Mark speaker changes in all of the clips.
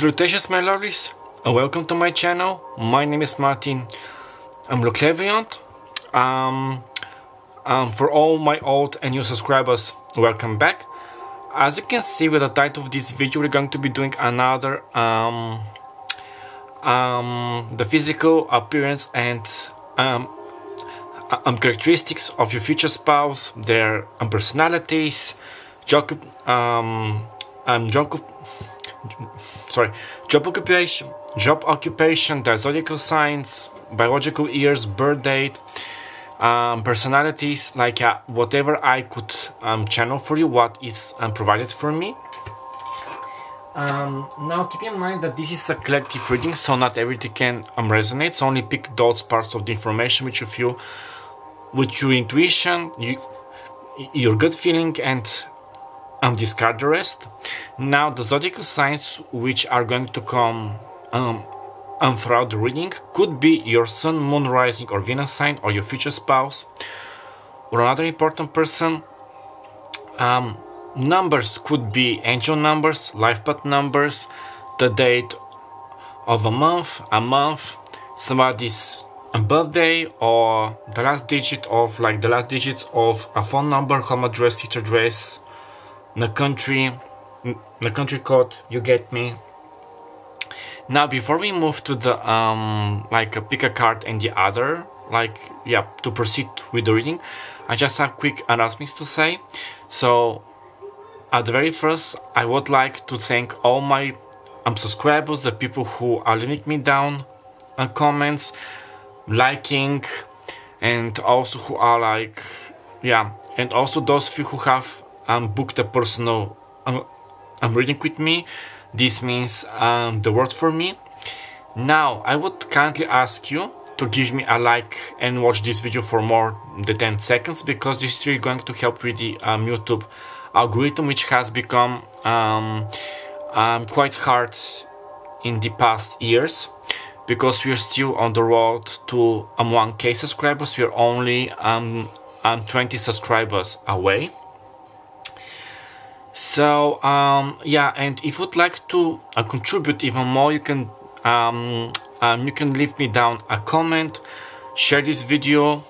Speaker 1: Salutations my lovelies, and welcome to my channel. My name is Martin. I'm Meiklejohn. For all my old and new subscribers, welcome back. As you can see with the title of this video, we're going to be doing another the physical appearance and characteristics of your future spouse, their personalities, job occupation, their zodiacal signs, biological years, birth date, personalities, like whatever I could channel for you, what is provided for me. Now keep in mind that this is a collective reading, so not everything can resonate, so only pick those parts of the information which you feel with your intuition, your gut feeling, and discard the rest. Now the zodiacal signs which are going to come throughout the reading could be your sun, moon, rising or Venus sign, or your future spouse, or another important person. Numbers could be angel numbers, life path numbers, the date of a month, somebody's birthday, or the last digit of a phone number, home address, street address, the country code, you get me. Now before we move to the pick a card and the other, to proceed with the reading, I just have quick announcements to say. So at the very first, I would like to thank all my subscribers, the people who are leaving me down comments, liking, and also who are and also those few who have booked a personal reading with me. This means the world for me. Now I would kindly ask you to give me a like and watch this video for more than 10 seconds, because this is really going to help with the YouTube algorithm, which has become quite hard in the past years, because we are still on the road to 1K subscribers. We are only 20 subscribers away. So and if you'd like to contribute even more, you can leave me down a comment, share this video,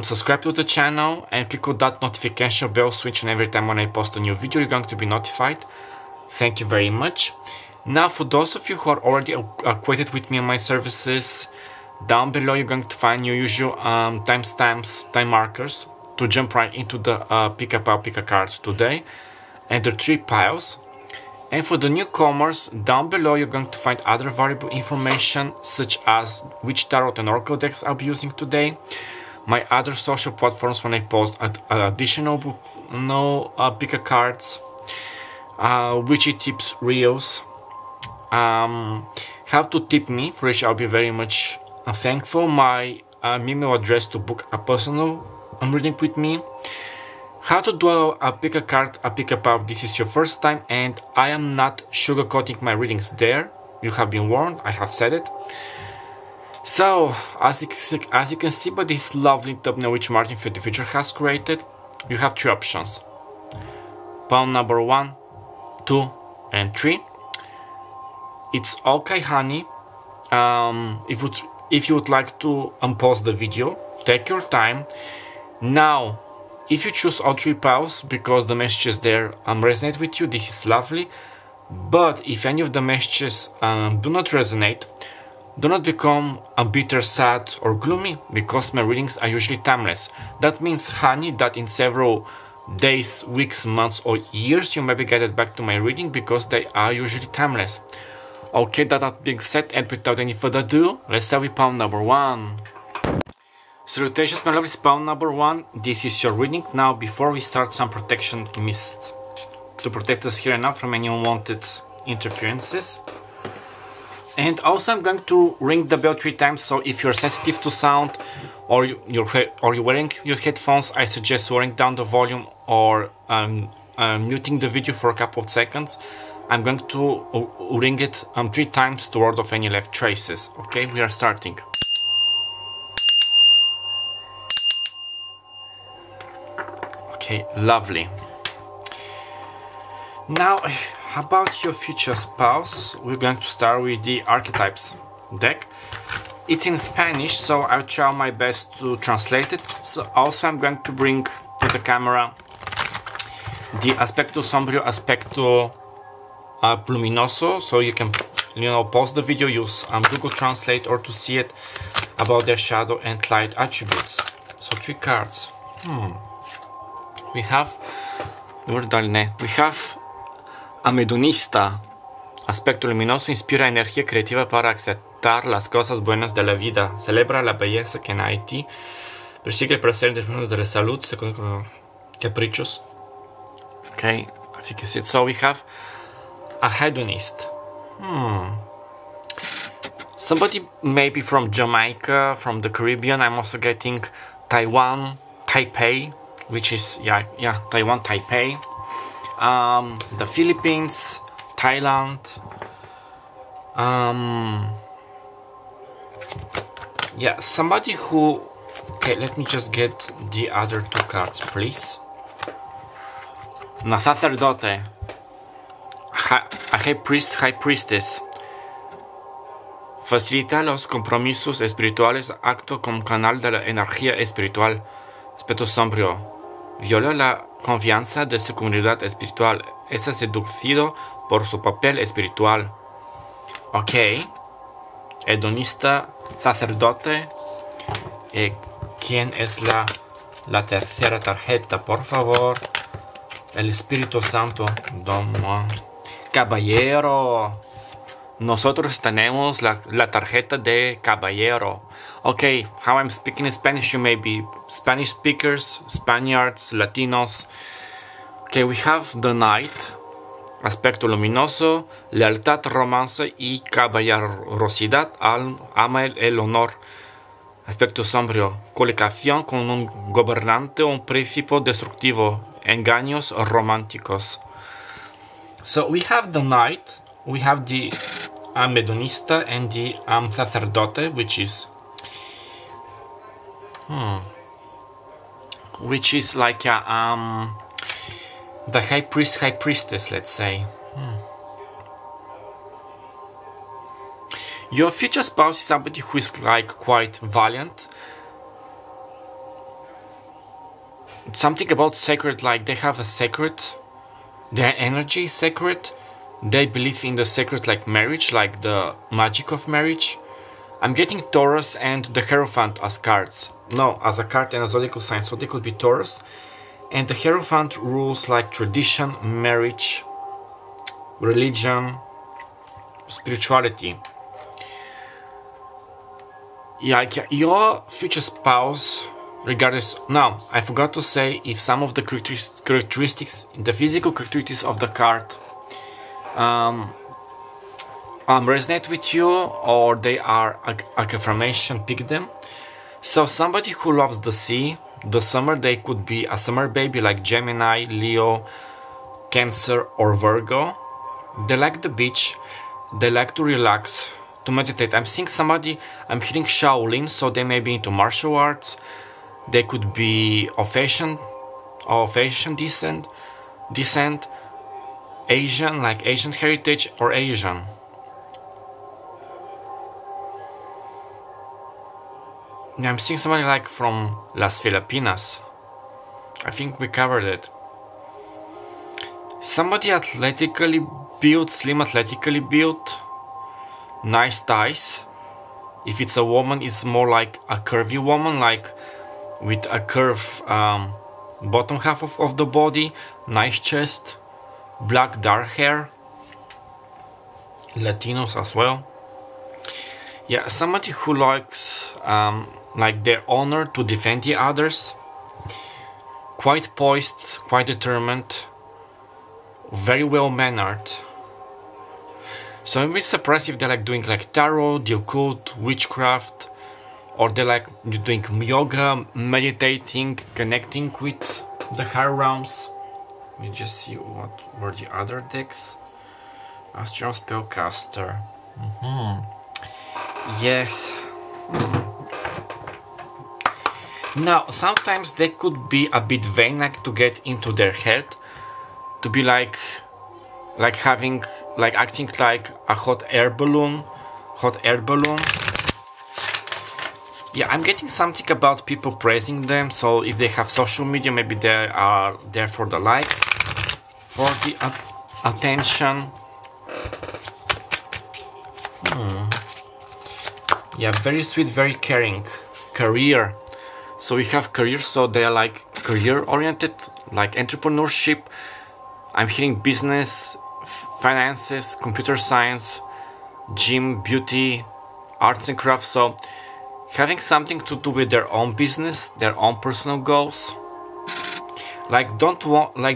Speaker 1: subscribe to the channel, and click on that notification bell switch, and every time when I post a new video, you're going to be notified. Thank you very much. Now for those of you who are already acquainted with me and my services, down below you're going to find your usual timestamps, time markers, to jump right into the pick a card today, and there are 3 piles. And for the newcomers, down below you're going to find other valuable information, such as which tarot and oracle decks I'll be using today, my other social platforms when I post additional pick a cards, witchy tips reels, how to tip me, for which I'll be very much thankful, my email address to book a personal reading with me, how to do a pick a card, a pick a path. This is your first time, and I am not sugarcoating my readings there. You have been warned, I have said it. So as you can see by this lovely thumbnail which Martin for the Future has created, you have 3 options: pile number 1, 2 and 3. It's okay, honey. If you would like to pause the video, take your time. Now if you choose all 3 piles because the messages there resonate with you, this is lovely. But if any of the messages do not resonate, do not become bitter, sad or gloomy, because my readings are usually timeless. That means, honey, that in several days, weeks, months or years you maybe get it back to my reading, because they are usually timeless. Okay, that being said, and without any further ado, let's start with pile number 1. Salutations my lovely, pile number 1, this is your reading. Now before we start, some protection mist to protect us here and now from any unwanted interferences. And also I'm going to ring the bell 3 times, so if you're sensitive to sound or you're wearing your headphones, I suggest lowering down the volume or muting the video for a couple of seconds. I'm going to ring it 3 times to ward off any left traces. Okay, we are starting. Okay, lovely. Now, how about your future spouse? We're going to start with the Archetypes deck. It's in Spanish, so I'll try my best to translate it. So also I'm going to bring to the camera the Aspecto Sombrio, Aspecto Luminoso, so you can, pause the video, use Google Translate, or to see it about their shadow and light attributes. So 3 cards. We have Amedonista. Aspecto luminoso inspira energía creativa para aceptar las cosas buenas de la vida. Celebra la belleza que hay en ti. Persigue el placer del mundo de la salud. Se conoce como caprichos. Okay, I think it's it. So we have a hedonist. Somebody maybe from Jamaica, from the Caribbean. I'm also getting Taiwan, Taipei, which is Taiwan, Taipei. The Philippines, Thailand. Somebody who. Okay, let me just get the other 2 cards, please. Una sacerdote, a high priest, high priestess. Facilita los compromisos espirituales, acto como canal de la energía espiritual. Aspecto sombrio. Viola la confianza de su comunidad espiritual. Es seducido por su papel espiritual. Ok. Hedonista, sacerdote. ¿Quién es la tercera tarjeta? Por favor. El Espíritu Santo. Caballero. Nosotros tenemos la tarjeta de caballero. Okay, how I'm speaking in Spanish, you may be Spanish speakers, Spaniards, Latinos. Okay, we have the Knight, aspecto luminoso, lealtad, romance y caballerosidad, ama el honor. Aspecto sombrio, coligación con un gobernante o un príncipe destructivo, engaños románticos. So we have the Knight, we have the Amedonista and the Sacerdote, which is like a the high priest, high priestess, let's say. Your future spouse is somebody who is like quite valiant. Something about sacred, like they have a sacred, their energy is sacred. They believe in the sacred, like marriage, like the magic of marriage. I'm getting Taurus and the Hierophant as cards. No, as a card and a zodiacal sign, so they could be Taurus. And the Hierophant rules like tradition, marriage, religion, spirituality. Your future spouse, regardless. Now, I forgot to say if some of the characteristics, the physical characteristics of the card resonate with you, or they are a confirmation, pick them. So somebody who loves the sea, the summer, they could be a summer baby like Gemini, Leo, Cancer or Virgo. They like the beach, they like to relax, to meditate. I'm seeing somebody, I'm hearing Shaolin, so they may be into martial arts. They could be of Asian descent, Asian, like Asian heritage, or Asian. I'm seeing somebody like from Las Filipinas. I think we covered it. Somebody athletically built, slim athletically built, nice thighs. If it's a woman, it's more like a curvy woman, like with a curve bottom half of the body, nice chest, black dark hair. Latinos as well. Yeah, somebody who likes like their honor to defend the others. Quite poised, quite determined, very well mannered. So I'm a bit surprised if they like doing like tarot, the occult, witchcraft, or they like doing yoga, meditating, connecting with the higher realms. Let me just see what were the other decks. Astral Spellcaster. Yes. Now, sometimes they could be a bit vain, like to get into their head, to be like like having, like acting like a hot air balloon. Yeah, I'm getting something about people praising them, so if they have social media, maybe they are there for the likes, for the attention. Yeah, very sweet, very caring. Career. So we have career, so they are like career oriented, like entrepreneurship. I'm hearing business, finances, computer science, gym, beauty, arts and crafts. So having something to do with their own business, their own personal goals. Like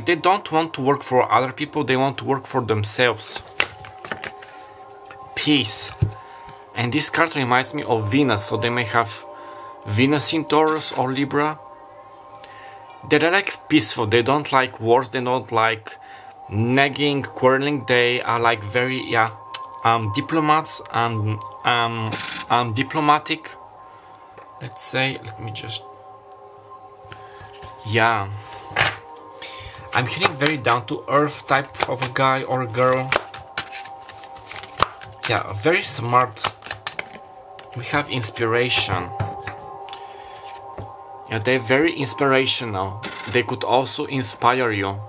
Speaker 1: they don't want to work for other people, they want to work for themselves. Peace. And this card reminds me of Venus, so they may have Venus in Taurus or Libra. They're like peaceful, they don't like wars, they don't like nagging, quarreling, they are like very, diplomats and diplomatic. Let's say, let me just, yeah. I'm hearing very down to earth type of a guy or a girl. Yeah, very smart. We have inspiration. Yeah, they're very inspirational. They could also inspire you.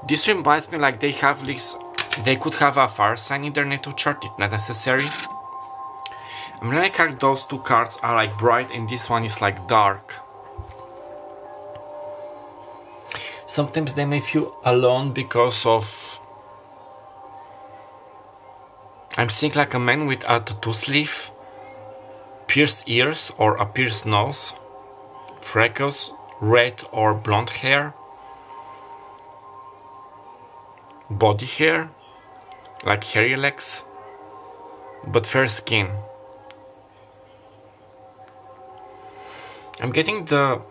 Speaker 1: This reminds me like they have this, they could have a fire sign in their natal chart, it's not necessary. I'm really like how those two cards are like bright and this one is like dark. Sometimes they may feel alone because of, I'm seeing like a man with a tattoo sleeve, pierced ears or a pierced nose, freckles, red or blonde hair, body hair, like hairy legs, but fair skin. I'm getting the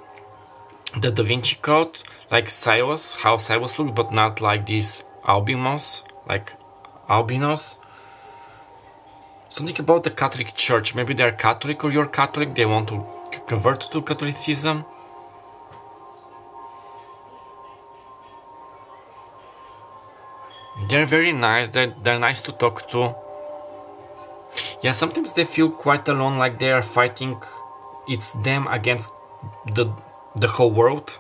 Speaker 1: Da Vinci Code, like Cyrus, how Cyrus looks, but not like this albinos, like albinos. Something about the Catholic Church, maybe they're Catholic or you're Catholic, they want to convert to Catholicism. They're very nice, they're nice to talk to. Yeah, sometimes they feel quite alone, like they are fighting, it's them against the whole world.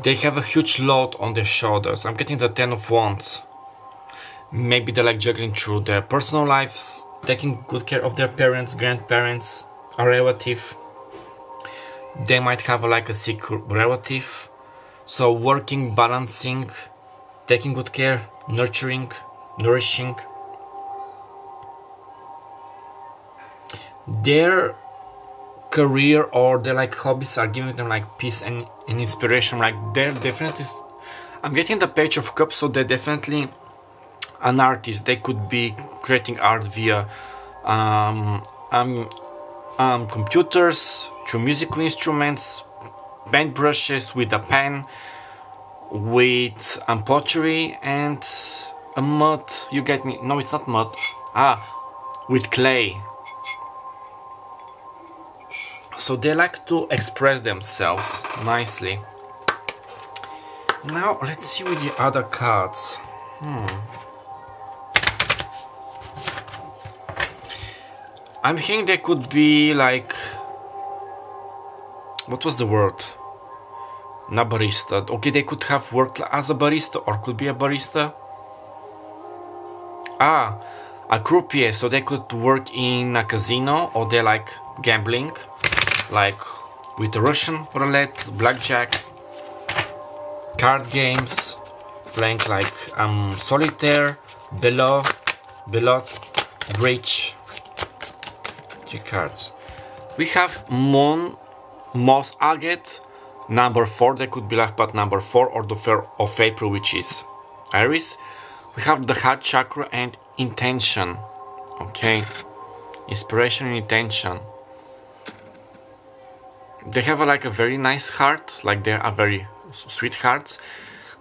Speaker 1: They have a huge load on their shoulders. I'm getting the 10 of Wands. Maybe they're like juggling through their personal lives, taking good care of their parents, grandparents, a relative. They might have like a sick relative. So working, balancing, taking good care, nurturing, nourishing. Their career or their like hobbies are giving them like peace and inspiration. Like they're definitely, I'm getting the Page of Cups, so they're definitely an artist. They could be creating art via computers, through musical instruments, paint brushes, with a pen, with pottery and a mud. You get me? No, it's not mud. With clay. So they like to express themselves nicely. Now let's see with the other cards. I'm hearing they could be like, what was the word? Not barista. Okay, they could have worked as a barista or could be a barista. A croupier, so they could work in a casino or they like gambling, like with Russian roulette, blackjack, card games, playing like solitaire, belote, bridge. 3 cards. We have Moon, Moss Agate, number 4, that could be life path number 4, or the Fair of April, which is Iris. We have the Heart Chakra and Intention. Okay, inspiration and intention. They have like a very nice heart, like they are very sweet hearts.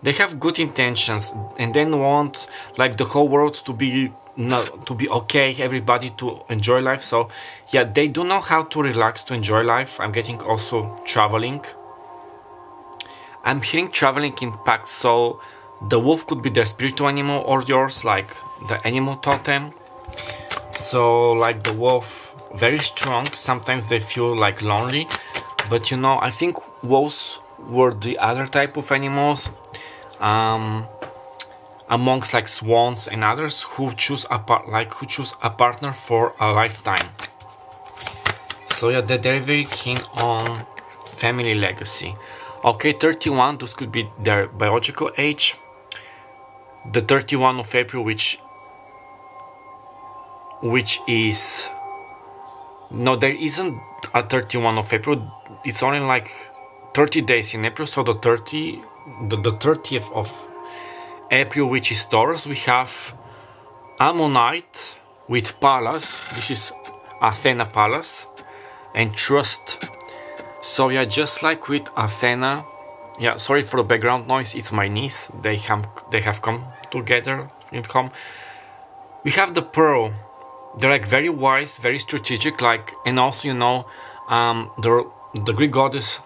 Speaker 1: They have good intentions and then want like the whole world to be okay, everybody to enjoy life. So yeah, they do know how to relax, to enjoy life. I'm getting also traveling. I'm hearing traveling impact, so The wolf could be their spiritual animal or yours, like the animal totem. So like the wolf, very strong. Sometimes they feel like lonely, but you know, I think wolves were the other type of animals amongst like swans and others who choose a partner for a lifetime. So yeah, they're very keen on family legacy. Okay, 31, this could be their biological age. The 31 of April, which is, no, there isn't a 31 of April. It's only like 30 days in April. So the 30th of April, which is Taurus, we have Ammonite with Pallas. This is Athena Pallas and Trust. So yeah, just like with Athena, yeah, sorry for the background noise, it's my niece. They have come together in home. We have the Pearl. They're like very wise, very strategic, like, and also, you know, the Greek goddess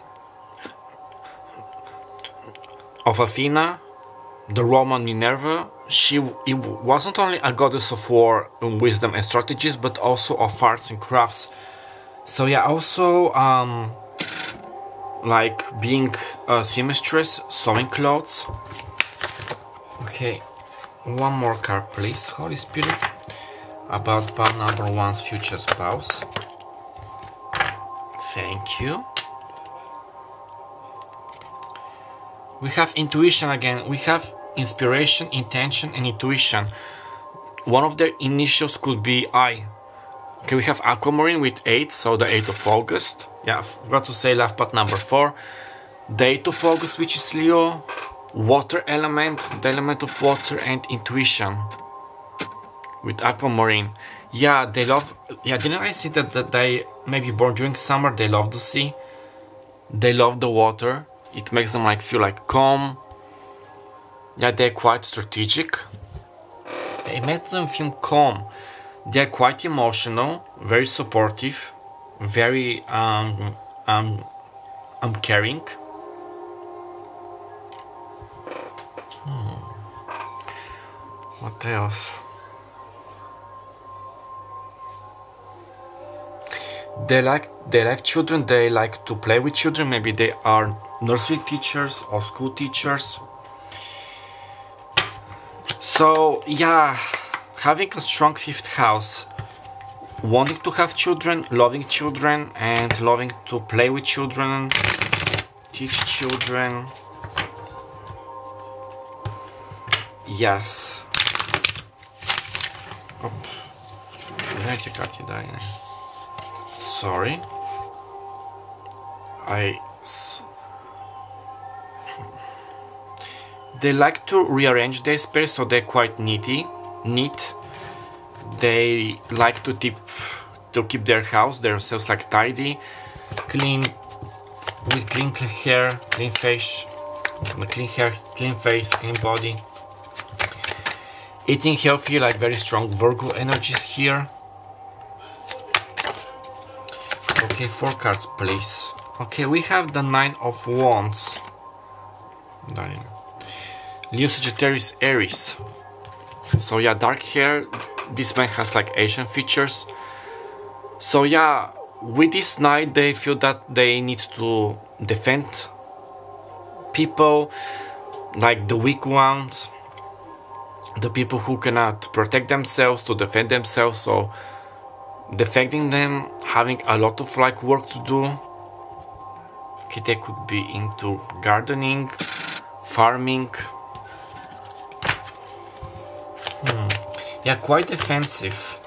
Speaker 1: of Athena, the Roman Minerva. It wasn't only a goddess of war, wisdom and strategies, but also of arts and crafts. So yeah, also like being a seamstress, sewing clothes. Okay, one more card please, Holy Spirit, about pal number 1's future spouse. Thank you. We have intuition again. We have inspiration, intention and intuition. One of their initials could be I. Okay, we have Aquamarine with 8, so the 8th of August. Yeah, I forgot to say life path number 4. The 8th of August, which is Leo. Water element, the element of water and intuition with Aquamarine. Yeah, they love, yeah, didn't I see that they maybe born during summer? They love the sea. They love the water. It makes them like feel like calm. Yeah, they're quite strategic. It makes them feel calm. They're quite emotional, very supportive, very caring. What else? They like children. They like to play with children. Maybe they are nursery teachers or school teachers. So yeah, having a strong 5th house, wanting to have children, loving children, and loving to play with children, teach children. Yes. Здравейте, Caratti, Doreen. Sorry. They like to rearrange their space, so they're quite neat. They like to keep their house, themselves like tidy, clean, with clean hair, clean face, clean body. Eating healthy, like very strong Virgo energies here. Okay, 4 cards please. Okay, we have the 9 of Wands. Leo, Sagittarius, Aries. So yeah, dark hair. This man has like Asian features. So yeah, with this Knight they feel that they need to defend people, like the weak ones, the people who cannot protect themselves, to defend themselves. So defending them, having a lot of like work to do. Okay, they could be into gardening, farming. Yeah, quite defensive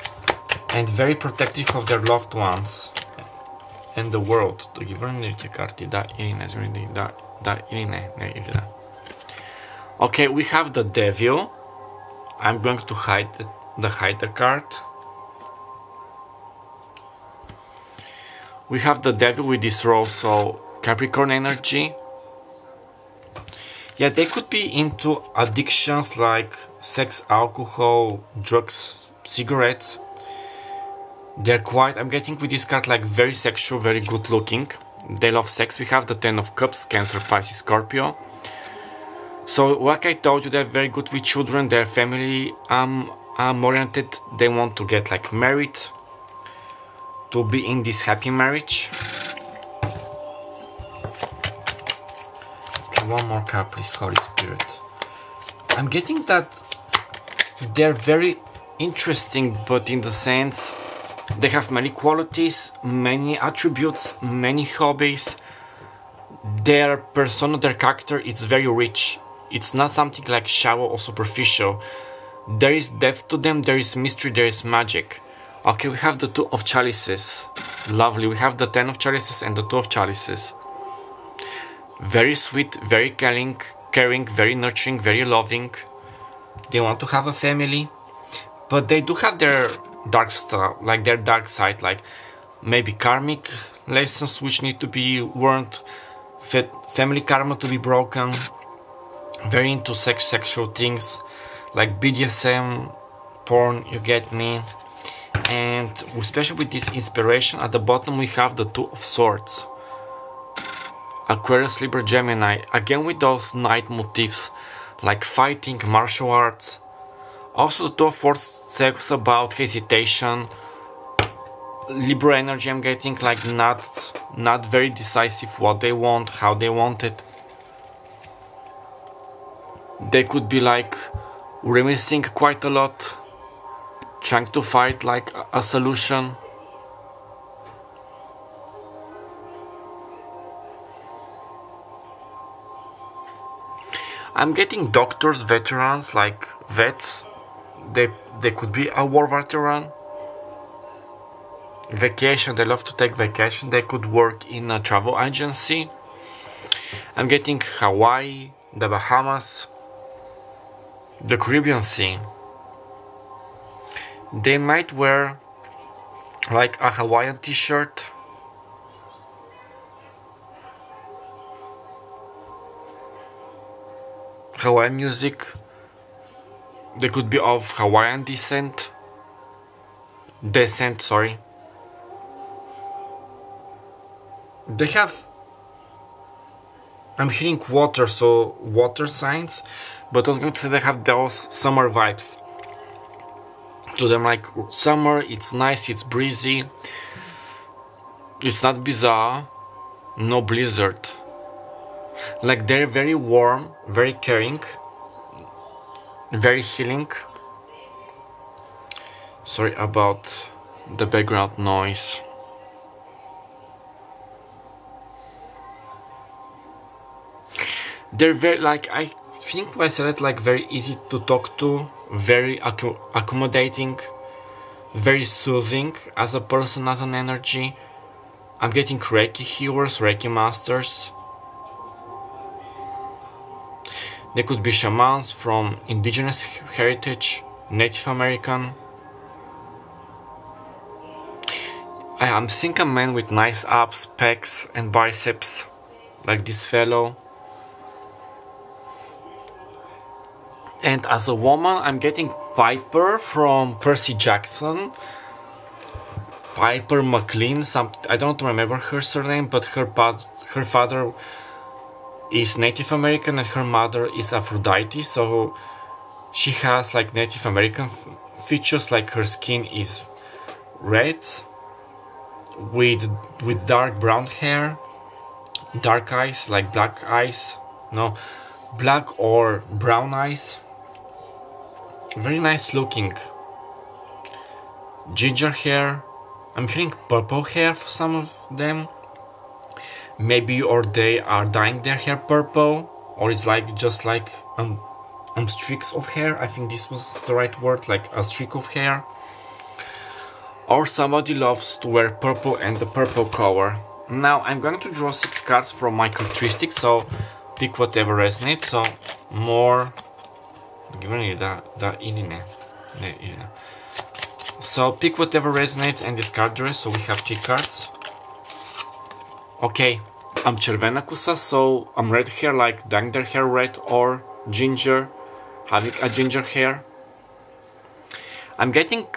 Speaker 1: and very protective of their loved ones and the world. Okay, we have the Devil. I'm going to hide the card. We have the Devil with this rose, so Capricorn energy. Yeah, they could be into addictions like sex, alcohol, drugs, cigarettes. They're quite, I'm getting with this card like very sexual, very good looking. They love sex. We have the 10 of Cups, Cancer, Pisces, Scorpio. So like I told you, they're very good with children, they're family oriented, they want to get like married, to be in this happy marriage. Okay, one more card please, Holy Spirit. I'm getting that they're very interesting, but in the sense they have many qualities, many attributes, many hobbies. Their persona, their character, it's very rich. It's not something like shallow or superficial. There is depth to them, there is mystery, there is magic. Okay, we have the Two of Chalices. Lovely, we have the Ten of Chalices and the Two of Chalices. Very sweet, very caring, very nurturing, very loving. They want to have a family, but they do have their dark stuff, like their dark side, like maybe karmic lessons which need to be learned, family karma to be broken. Very into sexual things like BDSM, porn, you get me. And especially with this inspiration, at the bottom we have the Two of Swords. Aquarius, Libra, Gemini, again with those night motifs like fighting, martial arts. Also the Two of Swords talks about hesitation, Libra energy. I'm getting like not very decisive what they want, how they want it. They could be like reminiscing quite a lot, trying to find like a solution. I'm getting doctors, veterans, like vets. They could be a war veteran. Vacation, they love to take vacation. They could work in a travel agency. I'm getting Hawaii, the Bahamas, the Caribbean Sea. They might wear like a Hawaiian t-shirt. Hawaiian music. They could be of Hawaiian descent. Sorry. They have, I'm hearing water, so water signs, but I was going to say they have those summer vibes to them, like summer, it's nice, it's breezy, it's not bizarre, no blizzard. Like they're very warm, very caring, very healing. Sorry about the background noise. They're very, like, I think I said it, like very easy to talk to, very accommodating, very soothing as a person, as an energy. I'm getting Reiki healers, Reiki masters. They could be shamans from indigenous heritage, Native American. I'm seeing a man with nice abs, pecs and biceps, like this fellow. And as a woman, I'm getting Piper from Percy Jackson. Piper McLean, I don't remember her surname, but her father is Native American and her mother is Aphrodite, so she has like Native American features, like her skin is red with dark brown hair, dark eyes, like black eyes, no, black or brown eyes. Very nice looking. Ginger hair. I'm hearing purple hair for some of them. Maybe or they are dyeing their hair purple, or it's like just like streaks of hair. I think this was the right word, like a streak of hair. Or somebody loves to wear purple and the purple color. Now I'm going to draw 6 cards from my characteristics, so pick whatever resonates. So more. So pick whatever resonates and discard the rest. So we have 3 cards. Okay, I'm Червена Kusa, so I'm red hair, like dyeing their hair red, or ginger, having a ginger hair. I'm getting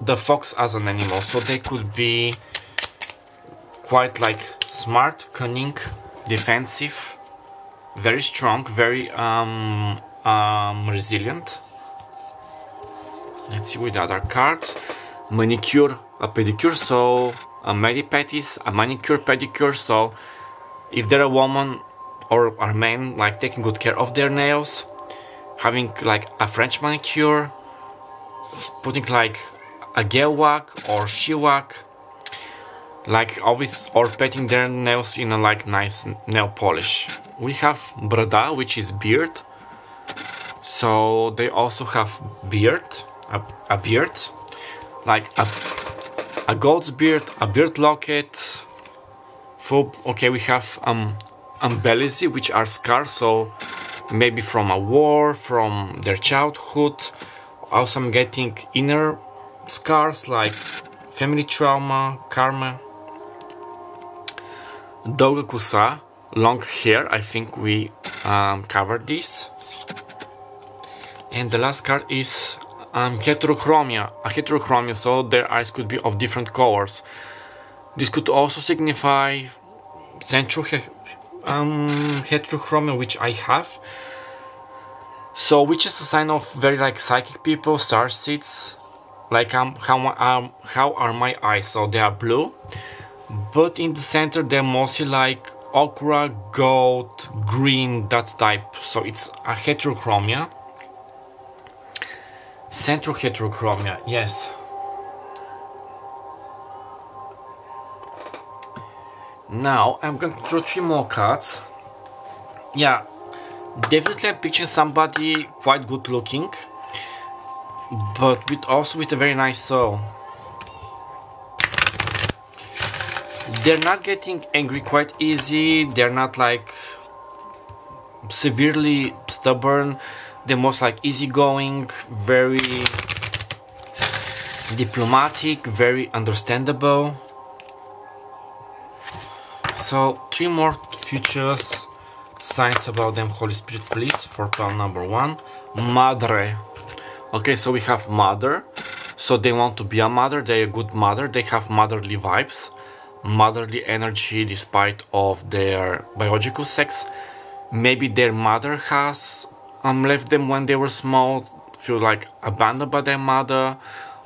Speaker 1: the fox as an animal, so they could be quite like smart, cunning, defensive, very strong, very resilient. Let's see with the other cards. Manicure, a pedicure, so a mani-pedis, a manicure, pedicure. So if they're a woman or a man, like taking good care of their nails, having like a French manicure, putting like a gel wax or she wax, like always, or painting their nails in a like nice nail polish. We have brada, which is beard. So they also have beard, a beard, like a goat's beard, a beard locket. Okay, we have embellisi, which are scars, so maybe from a war, from their childhood. Also I'm getting inner scars like family trauma, karma. Dogakusa, long hair, I think we covered this. And the last card is heterochromia, a heterochromia, so their eyes could be of different colors. This could also signify central heterochromia, which I have. So, which is a sign of very like psychic people, starseeds. Like how are my eyes? So they are blue, but in the center they're mostly like ochre, gold, green, that type. So it's a heterochromia. Central heterochromia, yes. Now I'm going to draw 3 more cards. Yeah, definitely I'm picturing somebody quite good looking, but also with a very nice soul. They're not getting angry quite easy, they're not like severely stubborn, they're most like easygoing, very diplomatic, very understandable. So 3 more futures signs about them, Holy Spirit, please, for pile number 1. Madre. Okay, so we have mother, so they want to be a mother, they're a good mother, they have motherly vibes, motherly energy despite of their biological sex. Maybe their mother has left them when they were small, feel like abandoned by their mother,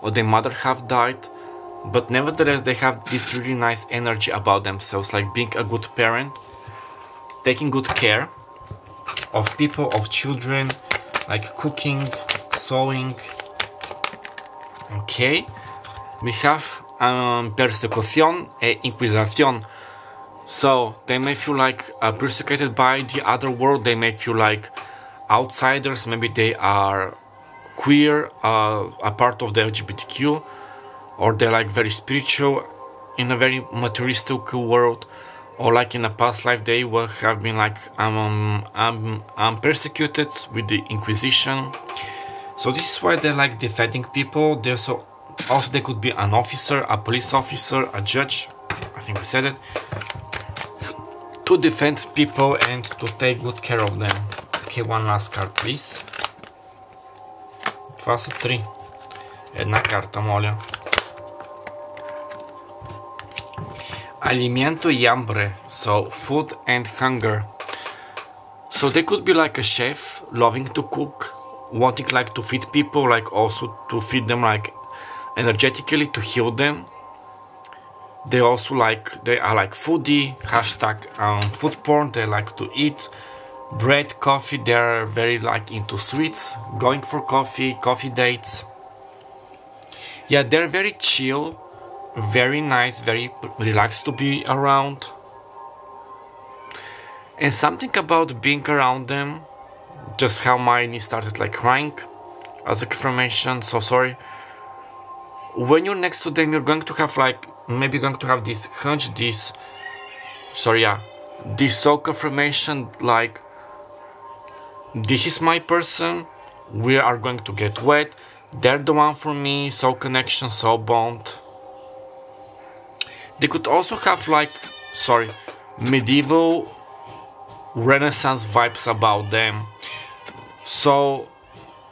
Speaker 1: or their mother have died, but nevertheless they have this really nice energy about themselves, like being a good parent, taking good care of people, of children, like cooking, sewing. Okay, we have persecución e inquisición. So they may feel like persecuted by the other world, they may feel like outsiders, maybe they are queer, a part of the LGBTQ, or they're like very spiritual in a very materialistic world, or like in a past life they will have been like I'm persecuted with the Inquisition. So this is why they're like defending people. They're also they could be an officer, a police officer, a judge, I think we said it, to defend people and to take good care of them. Okay, one last card, please. Това са 3. Една карта, моля. Alimento y hambre, so food and hunger. So they could be like a chef, loving to cook, wanting like to feed people, like also to feed them like energetically, to heal them. They also like, they are like foodie, hashtag food porn, they like to eat bread, coffee, they're very like into sweets, going for coffee, coffee dates. Yeah, they're very chill, very nice, very relaxed to be around. And something about being around them, just how my niece started like crying as a confirmation, so sorry. When you're next to them, you're going to have like, maybe going to have this hunch, this soul confirmation, like, this is my person, we are going to get wet, they're the one for me, soul connection, soul bond. They could also have like, medieval Renaissance vibes about them. So,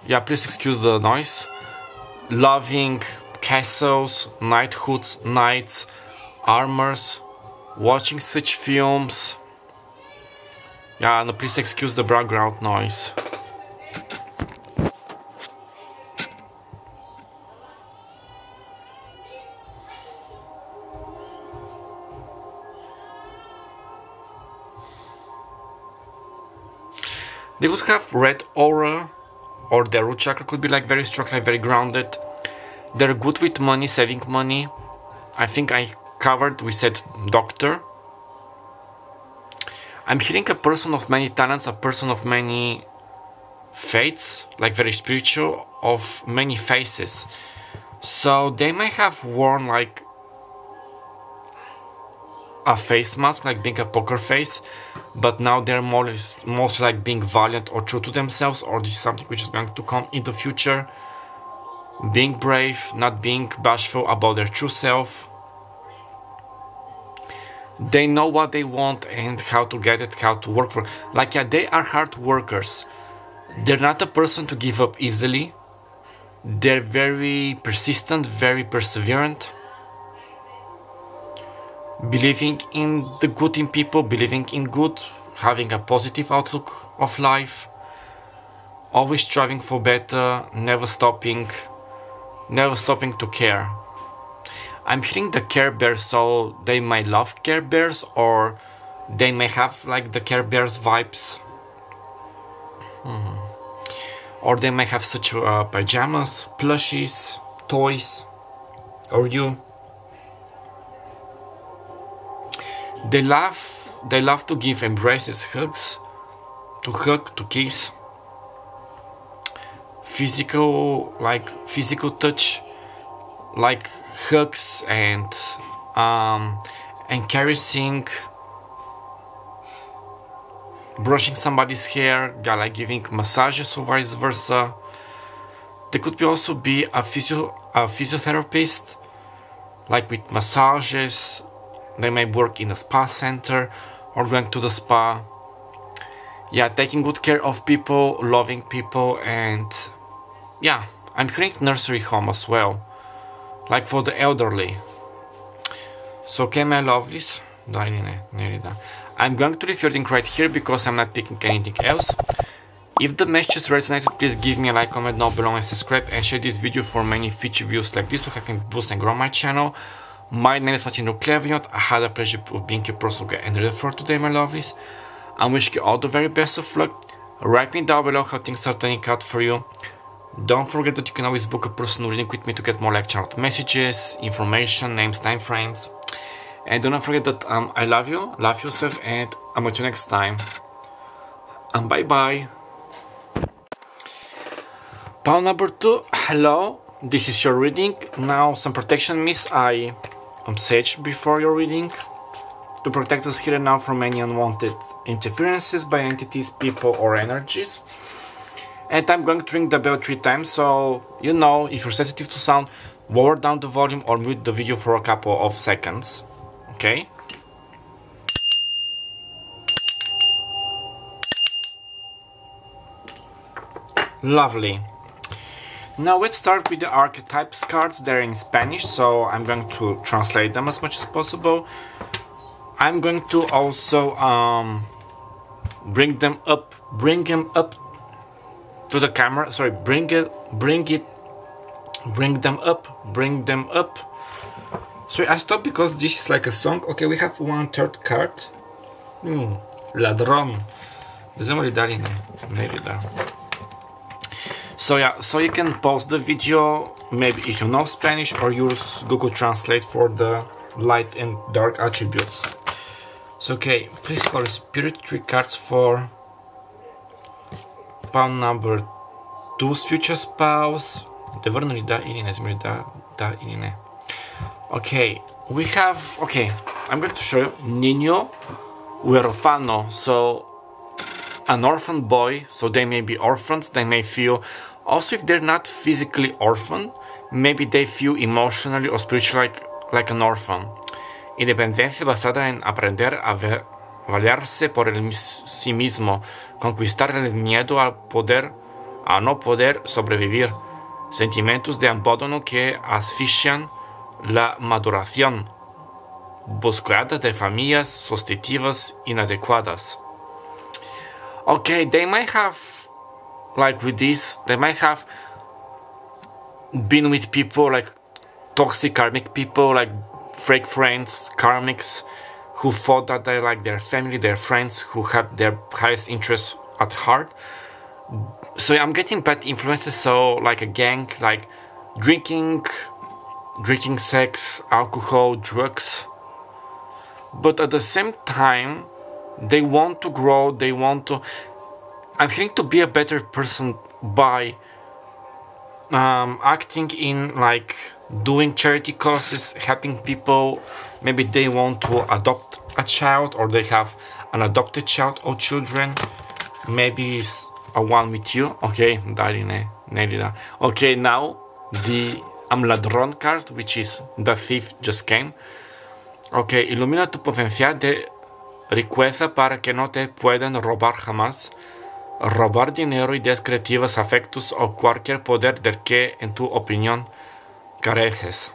Speaker 1: yeah, please excuse the noise. Loving castles, knighthoods, knights, armors, watching such films. Yeah, no, please excuse the background noise. They would have red aura, or their root chakra could be like very strong, like very grounded. They're good with money, saving money. I think I covered, we said doctor. I'm hearing a person of many talents, a person of many faiths, like very spiritual, of many faces. So they may have worn like a face mask, like being a poker face, but now they're mostly like being valiant or true to themselves, or this is something which is going to come in the future. Being brave, not being bashful about their true self. They know what they want and how to get it, how to work for it. Like, yeah, they are hard workers. They're not a person to give up easily. They're very persistent, very perseverant. Believing in the good in people, believing in good, having a positive outlook of life. Always striving for better, never stopping to care. I'm hearing the Care Bears, so they might love Care Bears, or they may have like the Care Bears vibes. Or they may have such pajamas, plushies, toys, or you. They love to give embraces, hugs, to hug, to kiss. Physical touch, like hugs and caressing, brushing somebody's hair, like giving massages or vice versa. They could also be a physiotherapist, like with massages. They may work in a spa center or going to the spa. Yeah, taking good care of people, loving people, and yeah, I'm hearing nursery home as well, like for the elderly. So, okay, my lovelies, I'm going to leave your link right here because I'm not picking anything else. If the messages resonated, please give me a like, comment down below, and subscribe, and share this video for many future views like this to help me boost and grow my channel. My name is Meiklejohn-Free. I had the pleasure of being your personal guide and reader for today, my lovelies. I'm wishing you all the very best of luck. Write me down below how things are turning out for you. Don't forget that you can always book a personal reading with me to get more like channel messages, information, names, time frames. And do not forget that I love you, love yourself, and I'm with you next time. And bye bye. Pile number 2, hello, this is your reading. Now some protection, Myss. I sage before your reading to protect us here and now from any unwanted interferences by entities, people, or energies. And I'm going to ring the bell 3 times, so you know, if you're sensitive to sound, lower down the volume or mute the video for a couple of seconds. Okay? Lovely. Now let's start with the archetypes cards. They're in Spanish, so I'm going to translate them as much as possible. I'm going to also bring them up to the camera. Sorry, bring them up. Sorry, I stopped because this is like a song. Okay, we have 1/3 card. Ladrón. So yeah, so you can pause the video, maybe if you know Spanish, or use Google Translate for the light and dark attributes. So okay, please call Spirit 3 cards for pile number 2's future spouse. Okay, we have, okay, I'm going to show you Niño Huérfano. So an orphan boy, so they may be orphans, they may feel, also if they're not physically orphan, maybe they feel emotionally or spiritually like an orphan. Independencia basada en aprender a valerse por sí mismo, conquistar el miedo a no poder sobrevivir, sentimientos de abandono que asfixian la maduración, búsqueda de familias sustitutivas inadecuadas. Okay, they might have, like with this, they might have been with people like toxic karmic people, like fake friends, karmics, who thought that they're like their family, their friends, who had their highest interests at heart. So I'm getting bad influences, so like a gang, like drinking, sex, alcohol, drugs. But at the same time, they want to grow, they want to... I'm trying to be a better person by acting in, like, doing charity causes, helping people. Maybe they want to adopt a child, or they have an adopted child or children. Maybe it's a one with you. Okay, okay, now the Ladrón card, which is the thief, just came. Okay, ilumina tu potencial de riqueza para que no te puedan robar jamás. Robar dinero, ideas creativas, afectos o cualquier poder del que, en tu opinión, careces.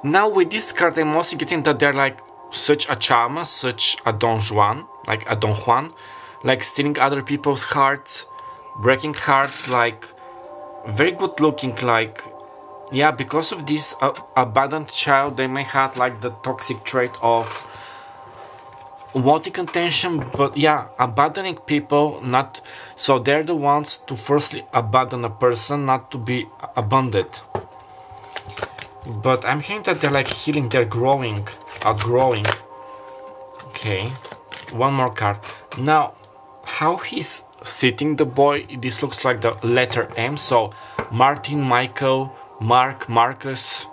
Speaker 1: Now with this card, I'm also getting that they're like such a charmer, such a Don Juan, like stealing other people's hearts, breaking hearts, like very good looking, like, yeah, because of this abandoned child, they may have like the toxic trait of wanting attention, but yeah, abandoning people, not so they're the ones to firstly abandon a person, not to be abandoned. But I'm hearing that they're like healing, they're growing, outgrowing. Okay, one more card. Now, how he's sitting, the boy, this looks like the letter M, so Martin, Michael, Mark, Marcus,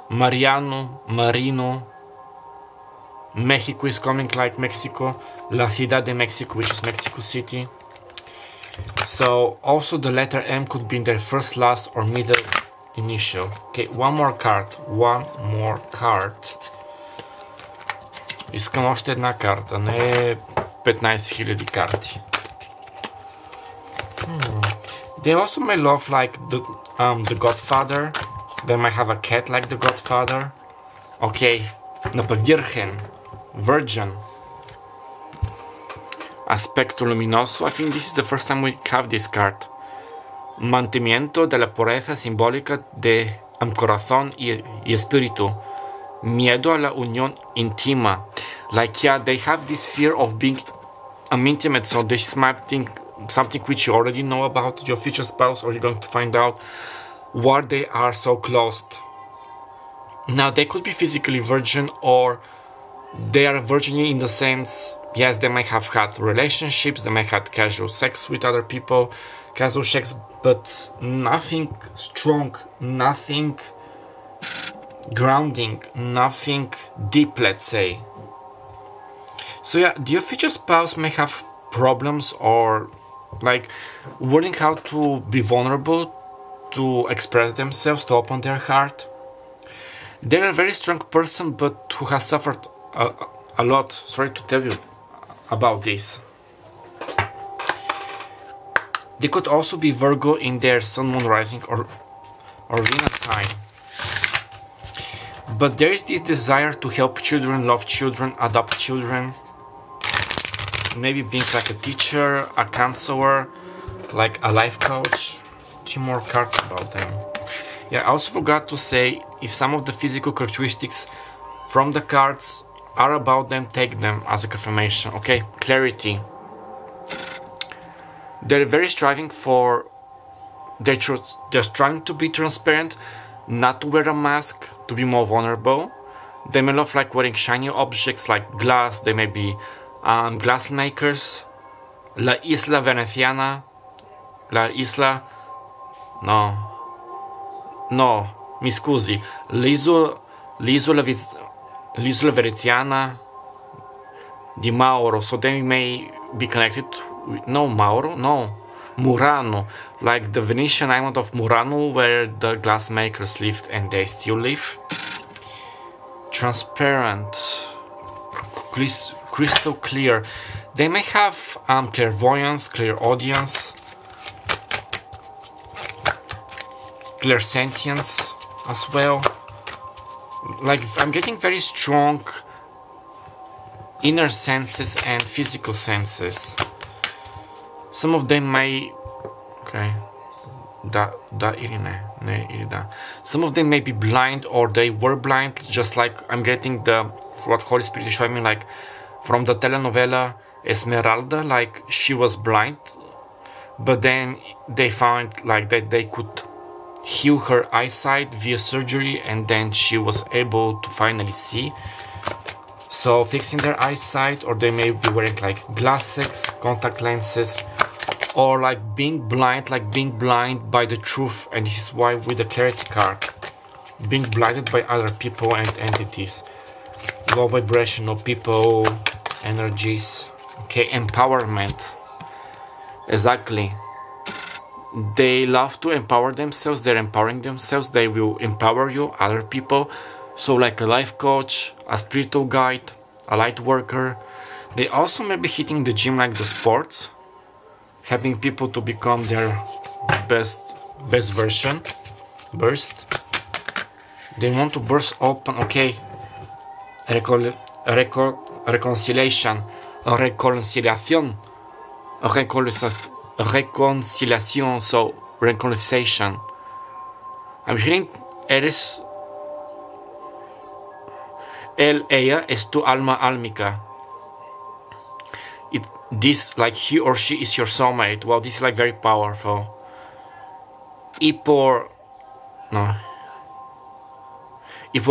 Speaker 1: Mariano, Marino. Mexico is coming, like Mexico, La Ciudad de Mexico, which is Mexico City. So also the letter M could be in their first, last, or middle initial. Okay, one more card. Искам още една карта, не 15 000 карти. They also may love like the Godfather. They might have a cat like the Godfather. Okay, Virgin. Aspecto luminoso. I think this is the first time we have this card. Mantenimiento de la pureza simbólica de corazón y espíritu. Miedo a la unión íntima. Like, yeah, they have this fear of being intimate, so this might think something which you already know about your future spouse, or you're going to find out why they are so closed. Now, they could be physically virgin, or they are virgin in the sense, yes, they might have had relationships, they might have had casual sex with other people, casual sex, but nothing strong, nothing grounding, nothing deep, let's say. So yeah, your future spouse may have problems, or like learning how to be vulnerable, to express themselves, to open their heart. They're a very strong person, but who has suffered a lot. Sorry to tell you about this. They could also be Virgo in their Sun, Moon, Rising, or Venus sign. But there is this desire to help children, love children, adopt children. Maybe being like a teacher, a counselor, like a life coach. 2 more cards about them. Yeah, I also forgot to say, if some of the physical characteristics from the cards are about them, take them as a confirmation. Okay, clarity. They're very striving for their truth. They're trying to be transparent, not to wear a mask, to be more vulnerable. They may love like wearing shiny objects like glass. They may be glass makers. La Isla Veneciana. La Isla... No, mi scusi. L'isola Veneziana di Mauro. So they may be connected with... No, Mauro? No. Murano. Like the Venetian island of Murano, where the glass makers lived and they still live. Transparent. Crystal clear. They may have clairvoyance, clairaudience, clairsentience as well. Like, I'm getting very strong inner senses and physical senses. Some of them may... Okay. Some of them may be blind, or they were blind, just like I'm getting what Holy Spirit is showing me, like from the telenovela Esmeralda, like she was blind, but then they found like that they could heal her eyesight via surgery, and then she was able to finally see. So fixing their eyesight, or they may be wearing like glasses, contact lenses, or like being blind by the truth. And this is why with the Caratti card, being blinded by other people and entities, low vibrational people, energies. Okay, empowerment. Exactly. They love to empower themselves. They're empowering themselves. They will empower you, other people. So like a life coach, a spiritual guide, a light worker. They also may be hitting the gym like the sports, helping people to become their best version. Burst. They want to burst open. Okay. Reconciliation. Reconciliation. Reconciliation. So reconciliation. I'm hearing eres. Ella es tu alma álmica. This, like he or she is your soulmate. Well, this is like very powerful. Y por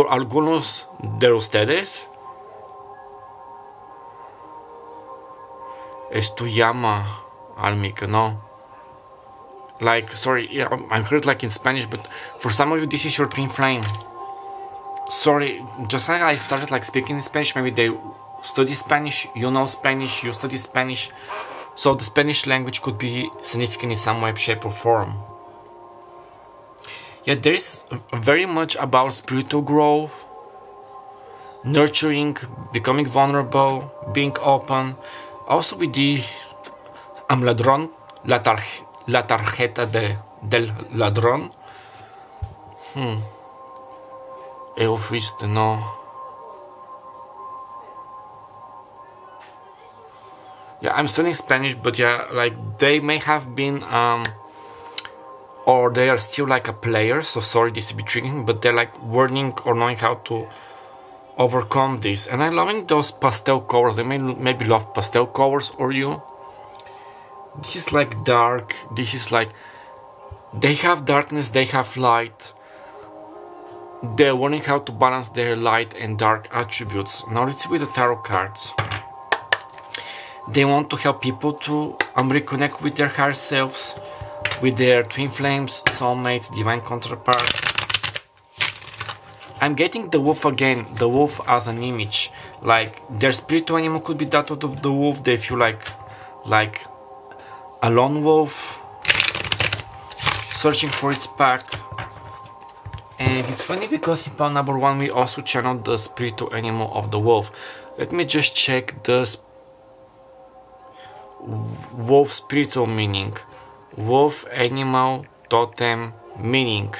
Speaker 1: algunos de ustedes es tu llama álmica, no? Like, sorry, yeah, I'm heard like in Spanish, but for some of you this is your twin flame. Sorry, just like I started like speaking in Spanish, maybe they study Spanish, you know Spanish, you study Spanish, so the Spanish language could be significant in some way, shape or form. Yeah, there is very much about spiritual growth, nurturing, becoming vulnerable, being open. Also with the ladrón, la tarjeta del ladrón. Fuiste, no. Yeah, I'm studying Spanish, but yeah, like they may have been, or they are still like a player, so sorry this is a bit triggering, but they're like learning or knowing how to overcome this. And I'm loving those pastel colors. They maybe love pastel colors, or you. This is like dark, this is like, they have darkness, they have light. They're learning how to balance their light and dark attributes. Now let's see with the tarot cards. They want to help people to reconnect with their higher selves, with their twin flames, soulmates, divine counterparts. I'm getting the wolf again, the wolf as an image. Like their spiritual animal could be that of the wolf. They feel like a lone wolf searching for its pack. And it's funny because in pile number 1 we also channeled the spiritual animal of the wolf. Let me just check the wolf spiritual meaning. Wolf animal totem meaning: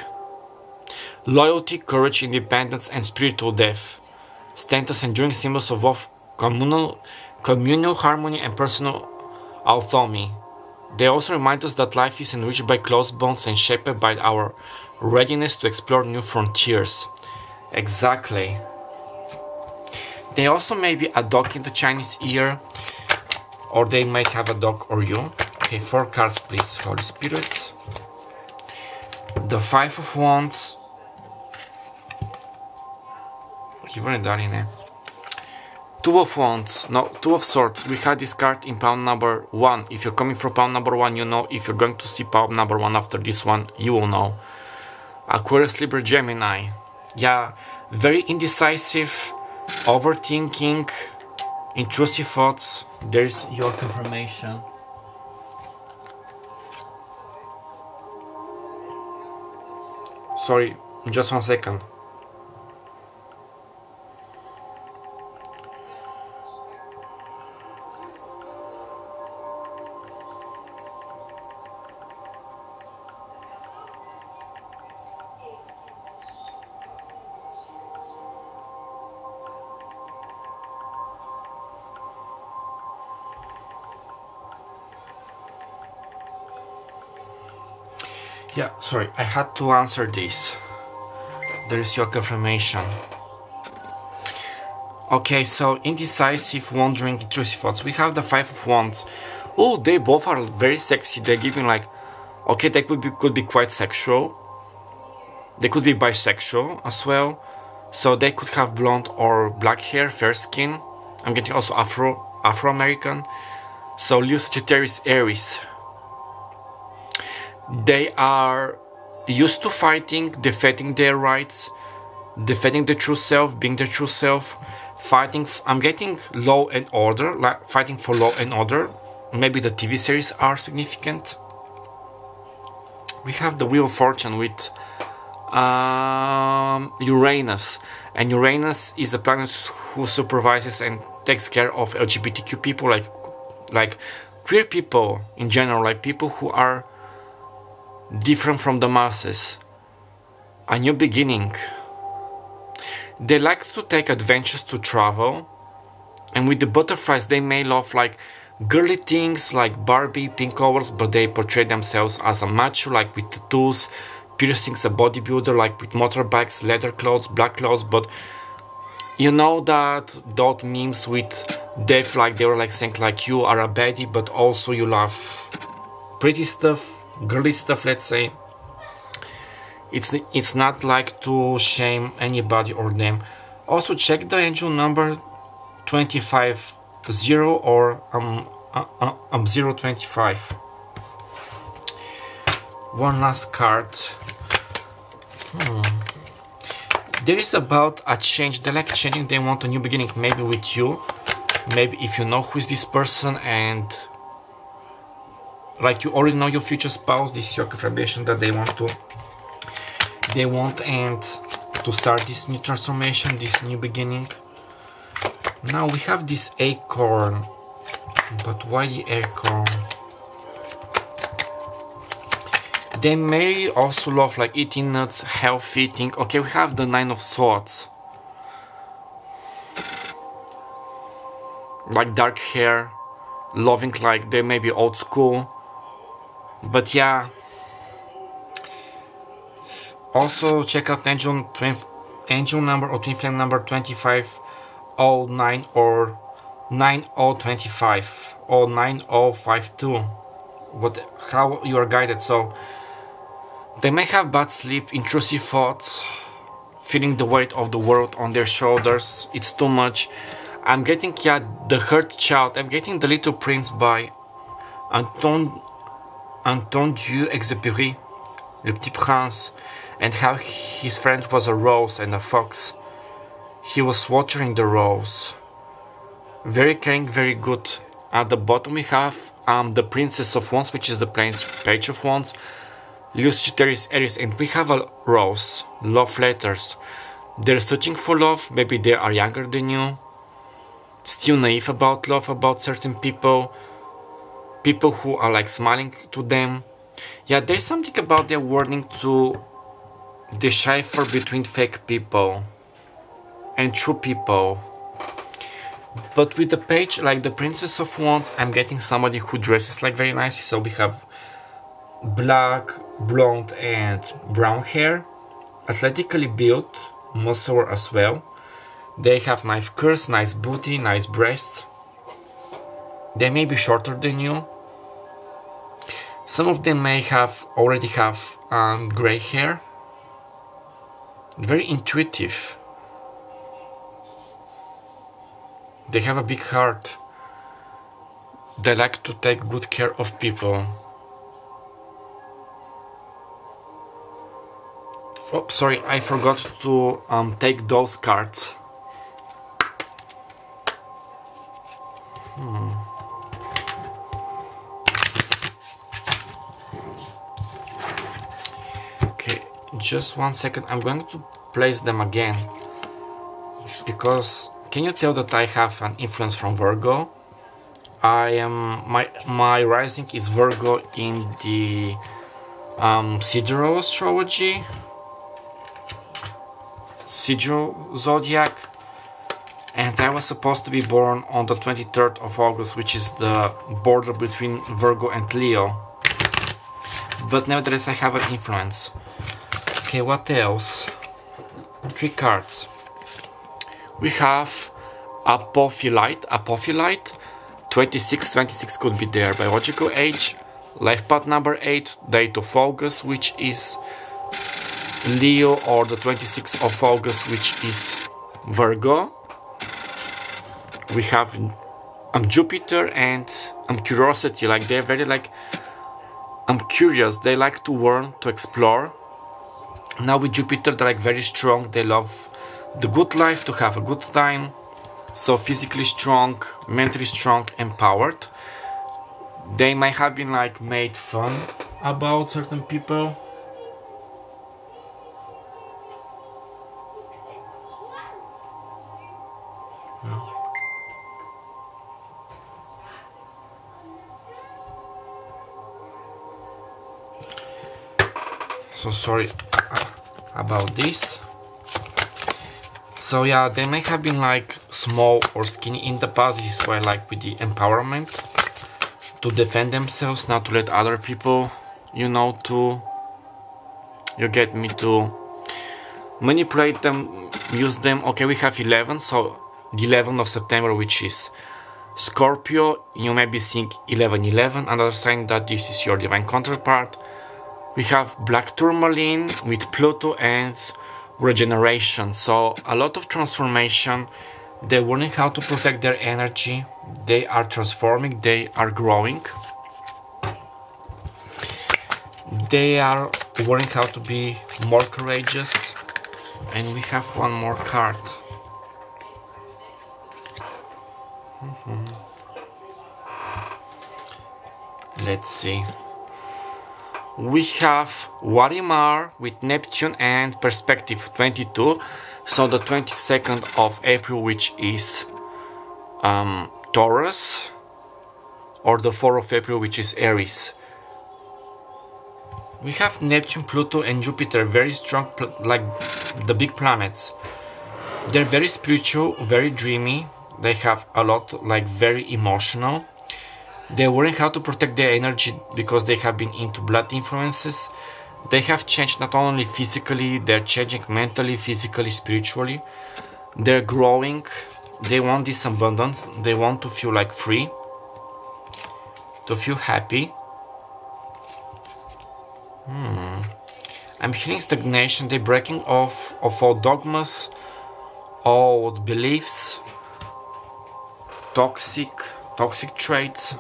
Speaker 1: loyalty, courage, independence, and spiritual depth. Stand as enduring symbols of both communal harmony and personal autonomy. They also remind us that life is enriched by close bonds and shaped by our readiness to explore new frontiers. Exactly. They also may be a dog in the Chinese ear, or they might have a dog or you. Okay, 4 cards please, Holy Spirit. The 5 of Wands. Two of Wands, no, 2 of Swords. We had this card in pile number 1. If you're coming from pile number 1, you know. If you're going to see pile number 1 after this one, you will know. Aquarius, Libra, Gemini. Yeah, very indecisive, overthinking, intrusive thoughts. There's your confirmation. Sorry, just 1 second. Yeah, sorry, I had to answer this. There is your confirmation. Okay, so indecisive, wandering, intrusive thoughts. We have the Five of Wands. Oh, they both are very sexy. They're giving like, okay, they could be quite sexual. They could be bisexual as well. So they could have blonde or black hair, fair skin. I'm getting also Afro-American. So Leo, Sagittarius, Aries. They are used to fighting, defending their rights, defending the true self, being the true self, fighting. I'm getting law and order, like fighting for law and order. Maybe the TV series are significant. We have the Wheel of Fortune with Uranus, and Uranus is a planet who supervises and takes care of LGBTQ people, like queer people in general, like people who are different from the masses. A new beginning. They like to take adventures to travel, and with the butterflies they may love like girly things like Barbie, pink colors, but they portray themselves as a macho, like with tattoos, piercings, a bodybuilder, like with motorbikes, leather clothes, black clothes. But you know that those memes with death, like they were like saying like you are a baddie, but also you love pretty stuff, girly stuff, let's say. It's not like to shame anybody or them. Also check the angel number 25 0 or 025. One last card. There is about a change. They like changing. They want a new beginning, maybe with you, maybe if you know who is this person, and like you already know your future spouse. This is your confirmation that they want and to start this new transformation, this new beginning. Now we have this acorn, but why the acorn? They may also love like eating nuts, health eating. Okay, we have the Nine of Swords, like dark hair, loving, like they may be old school, but yeah. Also check out angel number or twin flame number 2509 or 9025 or 9052. How you are guided. So they may have bad sleep, intrusive thoughts, feeling the weight of the world on their shoulders. It's too much. I'm getting, yeah, the Hurt Child. I'm getting The Little Prince by Anton Exupéry, Le Petit Prince, and how his friend was a rose and a fox. He was watering the rose. Very caring, very good. At the bottom we have the Princess of Wands, which is the Page of Wands, Leo, Sagittarius, Aries, and we have a rose. Love letters. They're searching for love. Maybe they are younger than you, still naive about love, about certain people who are like smiling to them. Yeah, there's something about their warning to decipher between fake people and true people. But with the page, like the Princess of Wands, I'm getting somebody who dresses like very nicely. So we have black, blonde and brown hair, athletically built, muscular as well. They have nice curves, nice booty, nice breasts. They may be shorter than you. Some of them may already have gray hair. Very intuitive. They have a big heart. They like to take good care of people. Oh, sorry, I forgot to take those cards. Okay, just 1 second. I'm going to place them again, because can you tell that I have an influence from Virgo? My rising is Virgo in the sidereal astrology, sidereal zodiac, and I was supposed to be born on the 23rd of August, which is the border between Virgo and Leo. but nevertheless I have an influence. Okay, what else? 3 cards. We have Apophilite. 26 could be their biological age. Life path number 8, date of August, which is Leo, or the 26th of August, which is Virgo. We have Jupiter and Curiosity. Like, they're very like curious. They like to learn, to explore. Now with Jupiter, they're like very strong. They love the good life, to have a good time. So physically strong, mentally strong, empowered. They might have been like made fun about certain people. So sorry about this. So yeah, they may have been like small or skinny in the past. This is why, like, with the empowerment, to defend themselves, not to let other people, you know, you get me, to manipulate them, use them. Okay, we have 11, so the 11th of September, which is Scorpio. You may be seeing 1111, another sign that this is your divine counterpart. We have Black Tourmaline with Pluto and regeneration, so a lot of transformation. They're learning how to protect their energy. They are transforming, they are growing. They are learning how to be more courageous. And we have one more card. Let's see. We have Warimar with Neptune and Perspective 22. So the 22nd of April, which is Taurus, or the 4th of April, which is Aries. We have Neptune, Pluto and Jupiter, very strong, like the big planets. They're very spiritual, very dreamy. They have a lot, like, very emotional. They're learning how to protect their energy because they have been into blood influences. They have changed not only physically, they're changing mentally, physically, spiritually. They're growing. They want this abundance. They want to feel like free, to feel happy. I'm hearing stagnation. They're breaking off of all dogmas, old beliefs, toxic traits.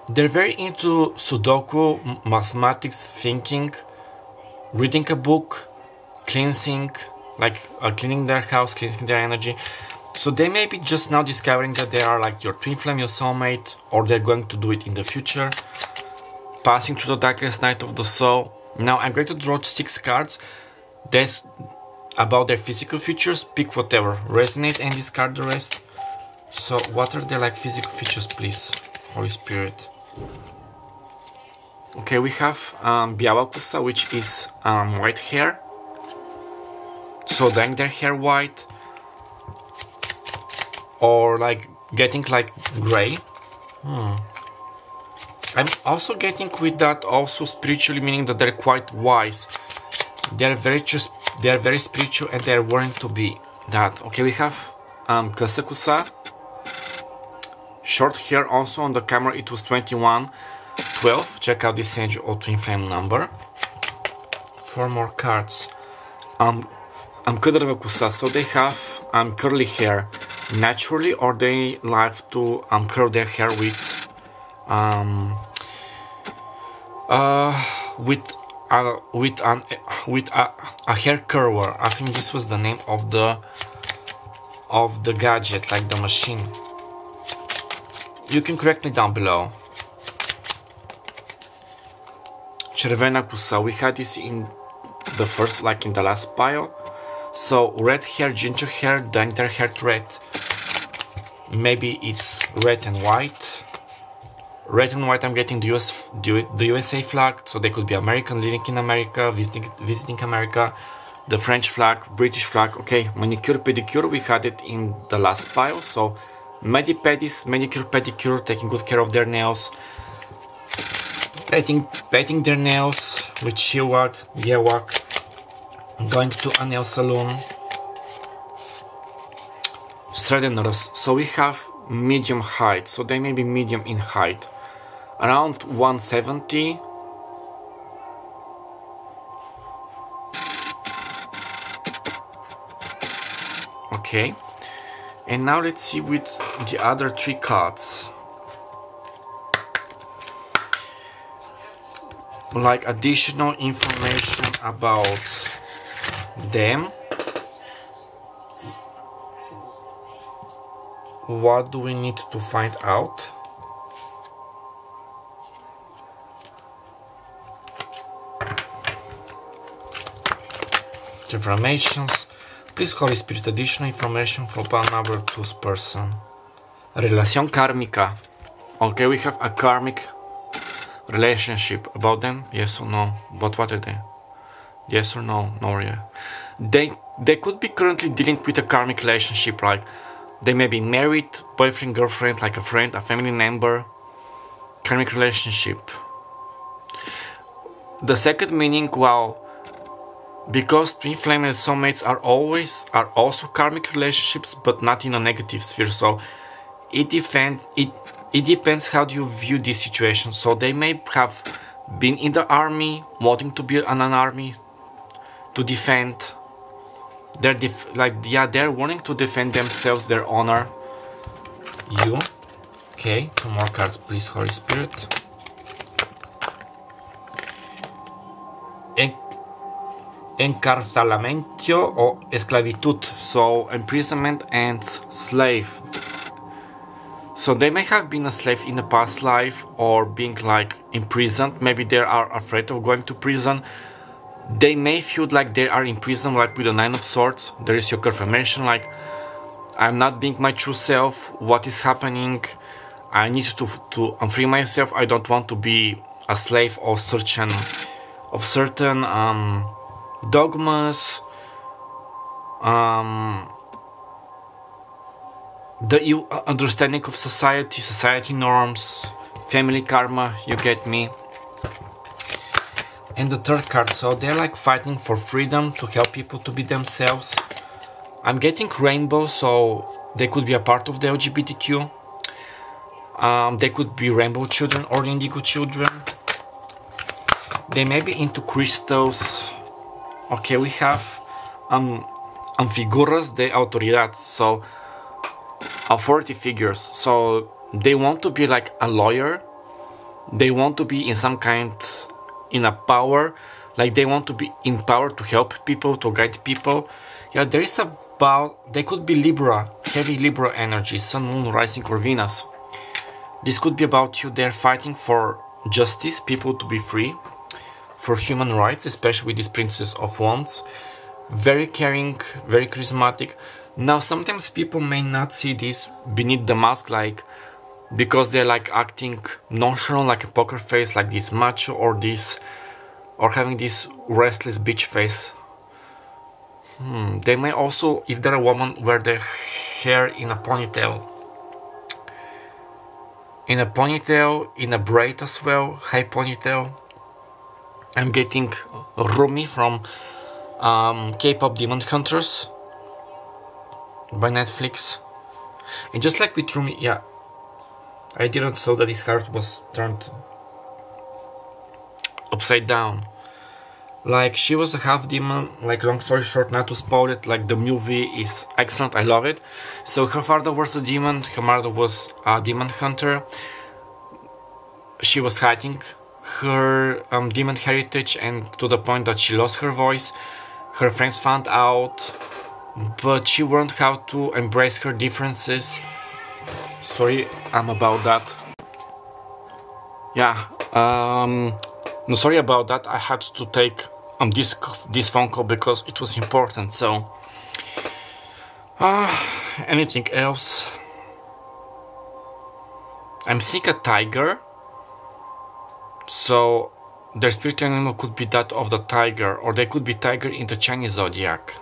Speaker 1: They're very into Sudoku, mathematics, thinking, reading a book, cleansing, like cleaning their house, cleansing their energy. So they may be just now discovering that they are like your twin flame, your soulmate, or they're going to do it in the future. Passing through the darkest night of the soul. Now I'm going to draw 6 cards. That's about their physical features. Pick whatever resonate and discard the rest. So what are their like physical features, please, Holy Spirit? Okay, we have Biawakusa, which is white hair. So dyeing their hair white, or like getting like gray. I'm also getting with that also spiritually, meaning that they're quite wise. They're very spiritual and they're willing to be that. Okay, we have Kasakusa. Short hair. Also on the camera it was 2112. Check out this angel or twin flame number. 4 more cards. Kadravakusa. So they have curly hair naturally, or they like to curl their hair with a hair curler. I think this was the name of the gadget, like the machine. You can correct me down below. Червена kusa. We had this in the first, like in the last pile. So red hair, ginger hair, dyeing their hair red. Maybe it's red and white. Red and white, I'm getting the USA flag, so they could be American, living in America, visiting America. The French flag, British flag. Okay, manicure, pedicure, we had it in the last pile. So Medipedis, manicure, pedicure, taking good care of their nails. Petting their nails with Shiwak, Yewak. Going to a nail salon. Stradeners, so we have medium height, so they may be medium in height. Around 170. Okay, and now let's see with the other 3 cards, like additional information about them. What do we need to find out? Informations. Please, Holy Spirit, additional information for another 2's person. Relación kármica. Okay, we have a karmic relationship. About them, yes or no? But what are they? Yes or no? No, yeah. They could be currently dealing with a karmic relationship, like they may be married, boyfriend, girlfriend, like a friend, a family member. Karmic relationship. The second meaning, well, because twin flame and soulmates are also karmic relationships, but not in a negative sphere. So it depends how do you view this situation. So they may have been in the army, wanting to be in an army to defend. They're wanting to defend themselves, their honor. You. Okay, 2 more cards, please, Holy Spirit. Encarcelamiento or esclavitud, so imprisonment and slave. So they may have been a slave in a past life or being like imprisoned. Maybe they are afraid of going to prison. They may feel like they are in prison, like with the 9 of Swords. There is your confirmation, like I'm not being my true self. What is happening? I need to free myself. I don't want to be a slave of certain dogmas, the understanding of society norms, family karma, you get me. And the third card, so they're like fighting for freedom to help people to be themselves. I'm getting rainbow, so they could be a part of the LGBTQ. They could be rainbow children or indigo children. They may be into crystals. Okay, we have figuras de autoridad, so authority figures. So they want to be like a lawyer. They want to be in some kind in a power, like they want to be in power to help people, to guide people. Yeah, there is they could be Libra, heavy Libra energy, Sun, Moon, Rising, or Venus. This could be about you. They're fighting for justice, people to be free, for human rights, especially with this Princess of Wands. Very caring, very charismatic. Now, sometimes people may not see this beneath the mask, like because they're like acting nonchalant, like a poker face, like this macho, or having this restless bitch face. They may also, if they're a woman, wear their hair in a ponytail. In a braid as well, high ponytail. I'm getting Rumi from K-pop Demon Hunters by Netflix. And just like with Rumi, yeah, I didn't saw that this card was turned upside down. Like, she was a half demon, like, long story short, not to spoil it, like, the movie is excellent, I love it. So her father was a demon, her mother was a demon hunter. She was hiding her demon heritage, and to the point that she lost her voice. Her friends found out, but she learned how to embrace her differences. Sorry, about that. Yeah, no, sorry about that. I had to take this phone call because it was important. So, anything else? I'm seeing a tiger So their spirit animal could be that of the tiger, or they could be tiger in the Chinese zodiac.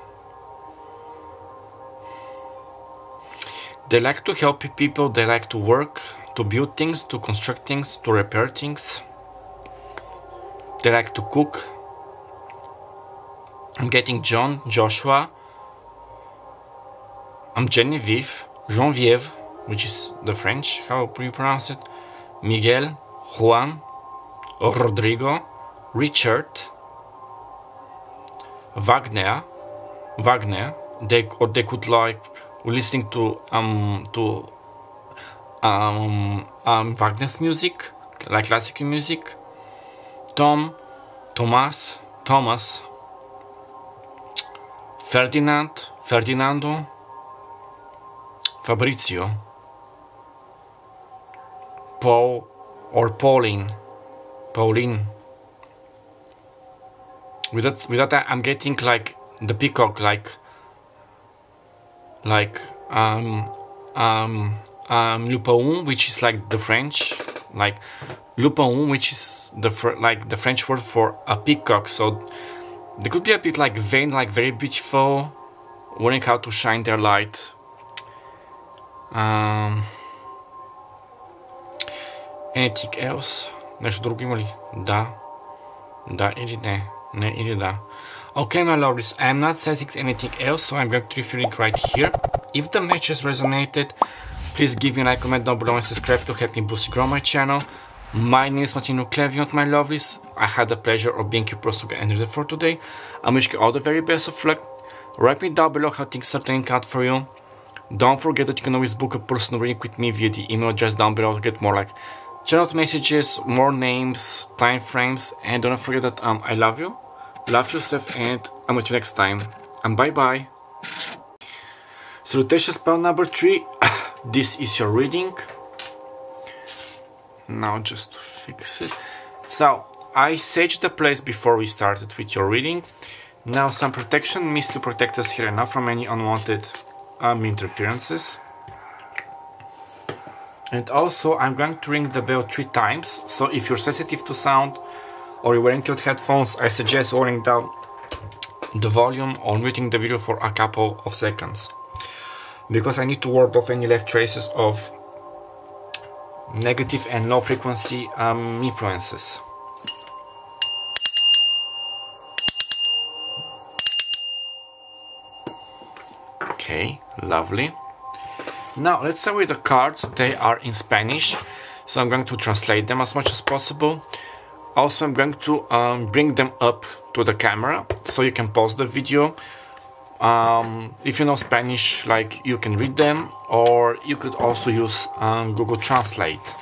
Speaker 1: They like to help people, they like to work, to build things, to construct things, to repair things. They like to cook. I'm getting John, Joshua. I'm Genevieve, which is the French, how you pronounce it. Miguel, Juan, Rodrigo, Richard, Wagner. They could like listening to Wagner's music, like classical music. Tom, Thomas, Ferdinando, Fabrizio, Paul or Pauline. With that I'm getting like the peacock, like Lupaun, which is like the French, like Lupaun, which is the French word for a peacock. So they could be a bit like vain, like very beautiful, learning how to shine their light. Anything else? Нещо друго има ли? Да или не? Не или да. Okay, my lovelies, I am not saying anything else, so I'm going to refill it right here. If the match has resonated, please give me a like, comment down below and subscribe to help me boost grow my channel. My name is Meiklejohn-Free, my lovelies. I had the pleasure of being your pro energy for today. I'm wishing you all the very best of luck. Write me down below how things are turning out for you. Don't forget that you can always book a personal reading with me via the email address down below to get more like channel messages, more names, time frames, and don't forget that I love you, love yourself, and I'm with you next time. And bye bye. Salutation spell number 3. This is your reading. Now just to fix it. So I saged the place before we started with your reading. Now some protection Myss to protect us here and now from any unwanted interferences. And also I'm going to ring the bell 3 times, so if you're sensitive to sound or you're wearing your headphones, I suggest lowering down the volume or muting the video for a couple of seconds, because I need to ward off any left traces of negative and low frequency influences. Okay, lovely. Now let's start with the cards. They are in Spanish, so I'm going to translate them as much as possible. Also, I'm going to bring them up to the camera so you can pause the video. If you know Spanish, like, you can read them, or you could also use Google Translate.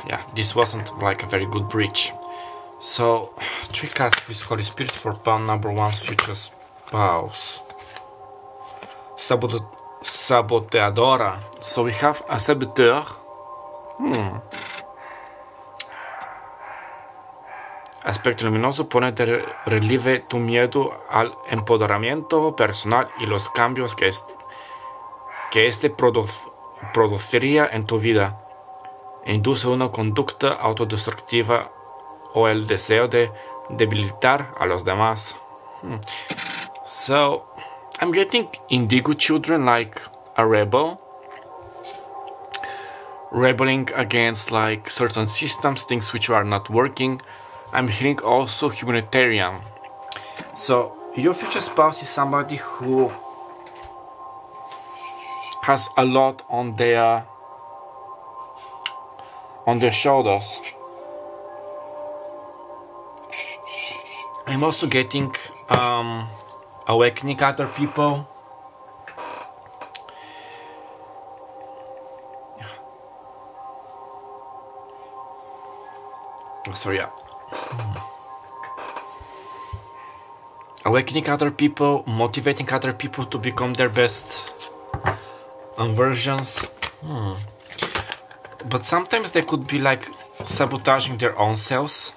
Speaker 1: Yeah, this wasn't like a very good bridge. So, 3 cards with Holy Spirit for pile number 1's future spouse. Saboteadora. So we have a saboteur. Aspecto luminoso pone de relieve tu miedo al empoderamiento personal y los cambios que este produciría en tu vida. Induce una conducta autodestructiva o el deseo de debilitar a los demás. So, I'm getting indigo children, like a rebel. Rebelling against like certain systems, things which are not working. I'm hearing also humanitarian. So, your future spouse is somebody who has a lot on their shoulders. I'm also getting awakening other people. Sorry, yeah. Awakening other people, motivating other people to become their best versions. But sometimes they could be like sabotaging their own selves.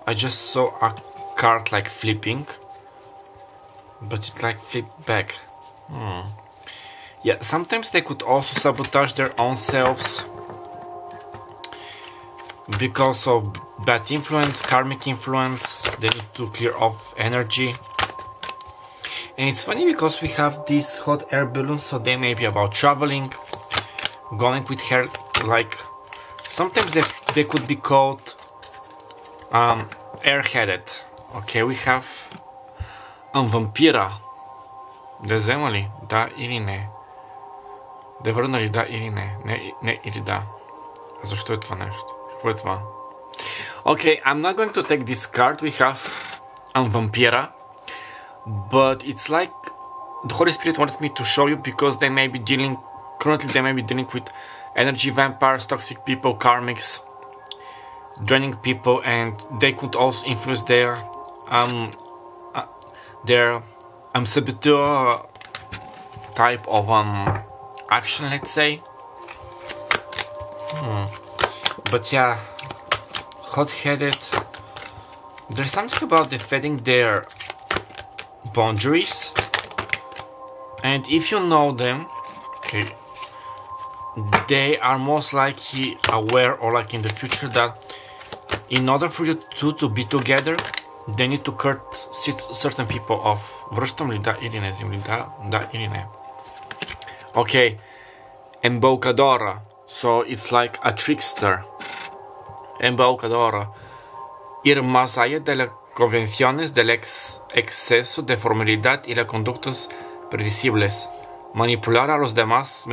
Speaker 1: I just saw a card like flipping, but it like flipped back. Yeah, sometimes they could also sabotage their own selves because of bad influence, karmic influence. They need to clear off energy. And it's funny because we have these hot air balloons, so they may be about traveling, going with hair, like sometimes they could be called airheaded. Okay, we have vampira. De взема ли? Да или не? Да върна ли? Да или не? Не или да? А защо е това нещо? Какво е това? Okay, I'm not going to take this card. We have vampira. But it's like the Holy Spirit wanted me to show you because they may be dealing, currently they may be dealing with energy vampires, toxic people, karmics, draining people, and they could also influence their saboteur type of action, let's say. But yeah, hot-headed. There's something about defending their boundaries, and if you know them, okay, they are most likely aware, or like in the future, that in order for you two to be together, they need to cut certain people off. Връщам ли да или не? Земли да или не? Okay, embaucadora. So it's like a trickster. Embaucadora. Ir más allá de las convenciones del exceso de formalidad y las conductas predecibles. Manipular a los demás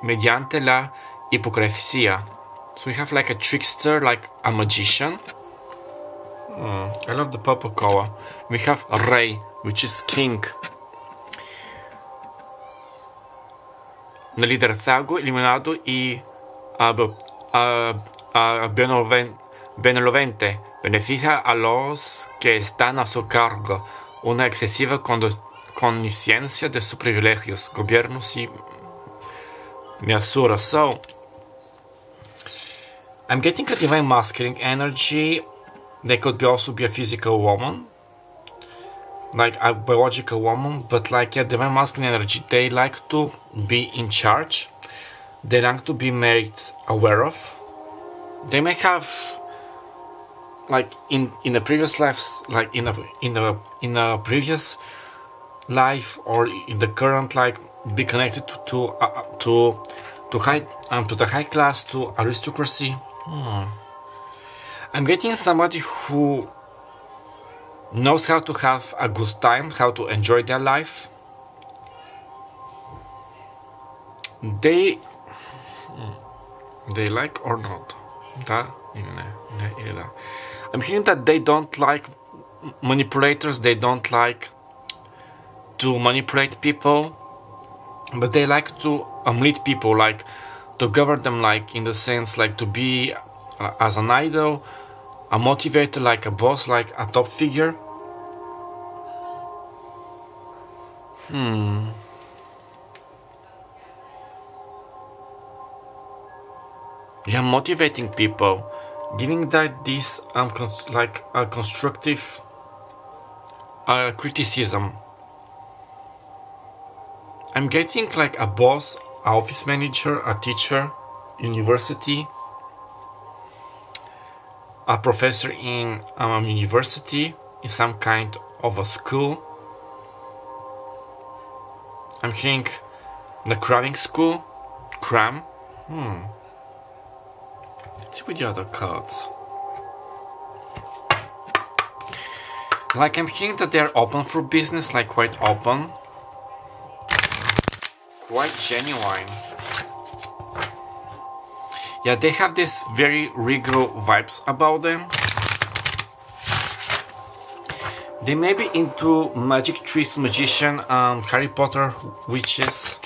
Speaker 1: mediante la hipocresía. So we have like a trickster, like a magician. I love the purple color. We have Rey, which is king. Liderazgo eliminado y benevolente. Beneficia a los que están a su cargo. Una excesiva conciencia de sus privilegios. Gobiernos y mesura. So, I'm getting a divine masculine energy. They could also be a physical woman, like a biological woman, but like a divine masculine energy. They like to be in charge. They like to be made aware of. They may have, like in the previous lives, like in the previous life or in the current, like be connected to the high class, to aristocracy. I'm getting somebody who knows how to have a good time, how to enjoy their life. They like or not. I'm hearing that they don't like manipulators, they don't like to manipulate people, but they like to lead people, like to govern them, like in the sense like to be as an idol, a motivator, like a boss, like a top figure. Yeah, motivating people, giving that this like a constructive criticism. I'm getting like a boss, a office manager, a teacher, university, a professor in university, in some kind of a school. I'm hearing the cramming school, cram. Let's see with the other cards. Like I'm hearing that they're open for business, like quite open, quite genuine. Yeah, they have this very regal vibes about them. They may be into magic trees, magician, Harry Potter, witches.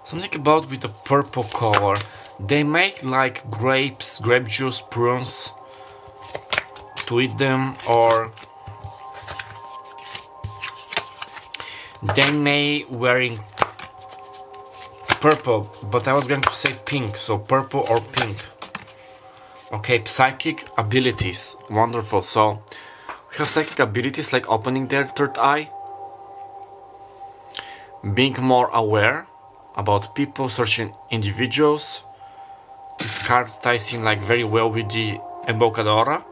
Speaker 1: Something about with the purple color. They make like grapes, grape juice, prunes to eat them, or they may wearing purple, but I was going to say pink, so purple or pink. Okay, psychic abilities, wonderful. So we have psychic abilities like opening their third eye, being more aware about people, searching individuals. This card ties in like very well with the Embocadora.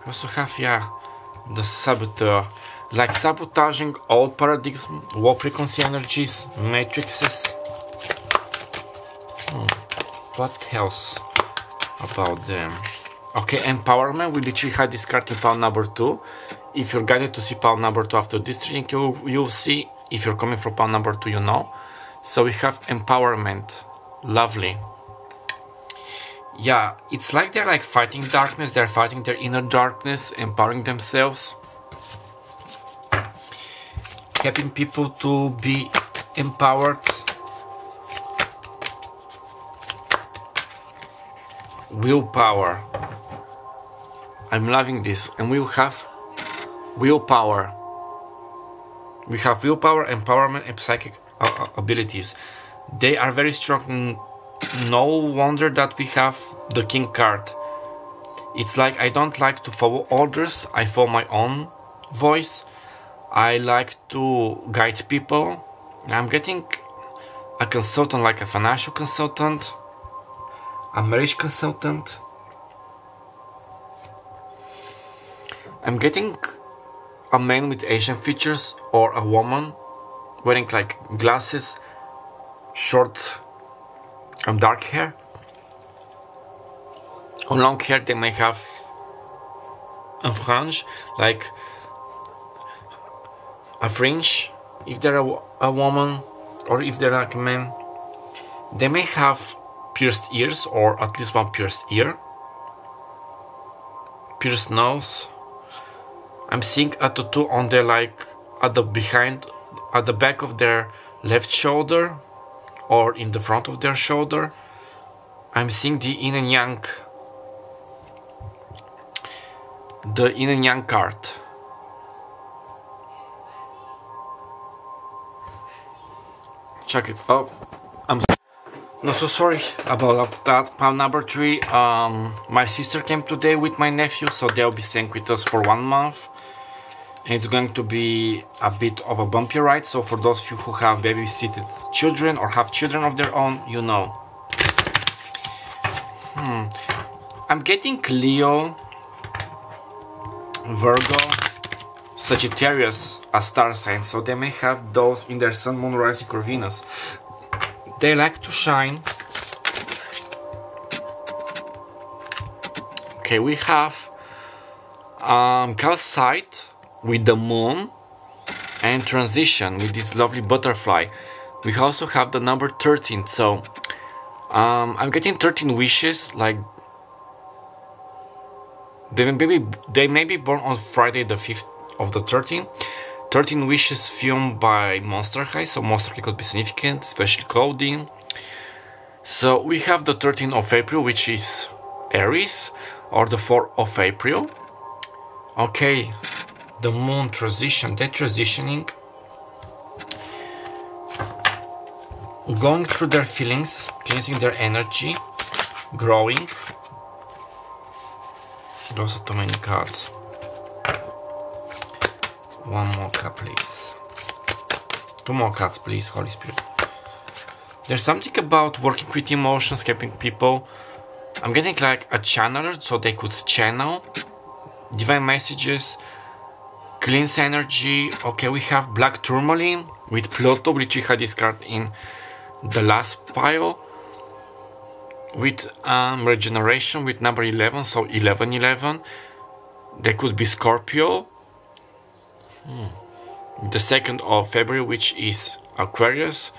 Speaker 1: We also have, yeah, the Saboteur, like sabotaging old paradigms, low frequency energies, matrices. What else about them? Okay, empowerment. We literally had this card in pile number 2. If you're guided to see pile number 2 after this reading, you'll see. If you're coming from pile number 2, you know. So we have empowerment. Lovely. Yeah, it's like they're like fighting darkness. They're fighting their inner darkness, empowering themselves, helping people to be empowered. Willpower. I'm loving this. And we have willpower. We have willpower, empowerment, and psychic abilities. They are very strong. No wonder that we have the King card. It's like I don't like to follow orders. I follow my own voice. I like to guide people. I'm getting a consultant, like a financial consultant, a marriage consultant. I'm getting a man with Asian features or a woman wearing like glasses, short and dark hair. On long hair they may have a fringe, like a fringe if they're a woman, or if they're like a man. They may have pierced ears, or at least one pierced ear, pierced nose. I'm seeing a tattoo on their, like at the back of their left shoulder, or in the front of their shoulder. I'm seeing the yin and yang, the yin and yang card. Check it. Oh, I'm so sorry about that. Pile number 3. My sister came today with my nephew, so they'll be staying with us for 1 month. And it's going to be a bit of a bumpy ride, so for those of you who have babysitted children or have children of their own, you know. I'm getting Leo, Virgo, Sagittarius as star signs, so they may have those in their Sun, Moon, Rising, or Venus. They like to shine. Okay, we have Calcite with the moon and transition with this lovely butterfly. We also have the number 13, so I'm getting 13 wishes, like they may be born on Friday the 5th of the 13th. 13 wishes filmed by Monster High, so Monster High could be significant, especially clothing. So we have the 13th of April, which is Aries, or the 4th of April. Okay, the moon transition, they're transitioning, going through their feelings, cleansing their energy, growing. Those are too many cards. One more card, please. 2 more cards, please, Holy Spirit. There's something about working with emotions, helping people. I'm getting like a channeler, so they could channel divine messages, cleanse energy. Okay, we have Black Tourmaline with Pluto, which we had this card in the last pile, with regeneration with number 11, so 1111. They could be Scorpio. The 2nd of February, which is Aquarius,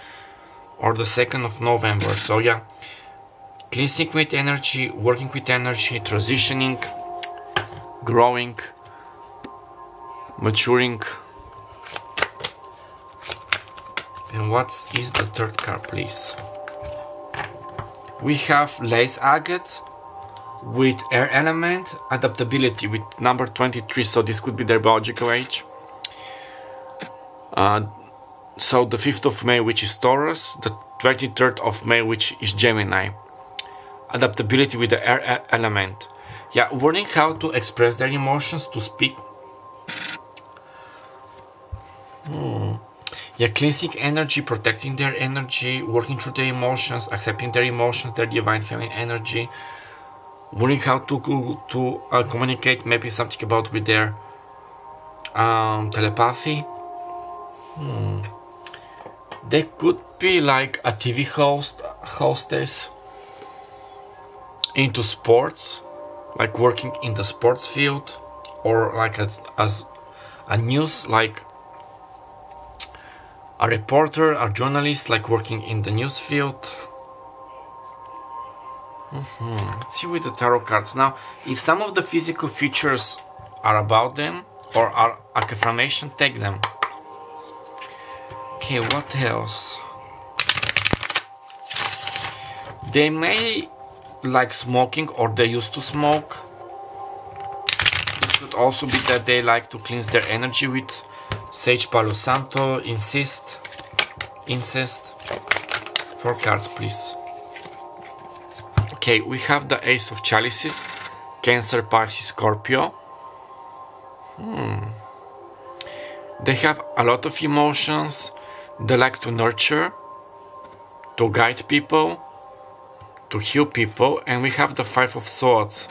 Speaker 1: or the 2nd of November. So yeah, cleansing with energy, working with energy, transitioning, growing, maturing. And what is the 3rd card, please? We have Lace Agate with air element, adaptability with number 23, so this could be their biological age. So the 5th of May, which is Taurus, the 23rd of May, which is Gemini. Adaptability with the air element. Yeah, learning how to express their emotions, to speak. Yeah, cleansing energy, protecting their energy, working through their emotions, accepting their emotions, their divine feminine energy, learning how to communicate, maybe something about with their telepathy. They could be like a TV hostess into sports, like working in the sports field, or like as a news, like a reporter, a journalist, like working in the news field. Let's see with the tarot cards. Now, if some of the physical features are about them or are a confirmation, take them. Okay, what else? They may like smoking, or they used to smoke. This could also be that they like to cleanse their energy with sage, palo santo, incest. 4 cards, please. Okay, we have the Ace of Chalices, Cancer, Pisces, Scorpio. They have a lot of emotions. They like to nurture, to guide people, to heal people. And we have the 5 of Swords.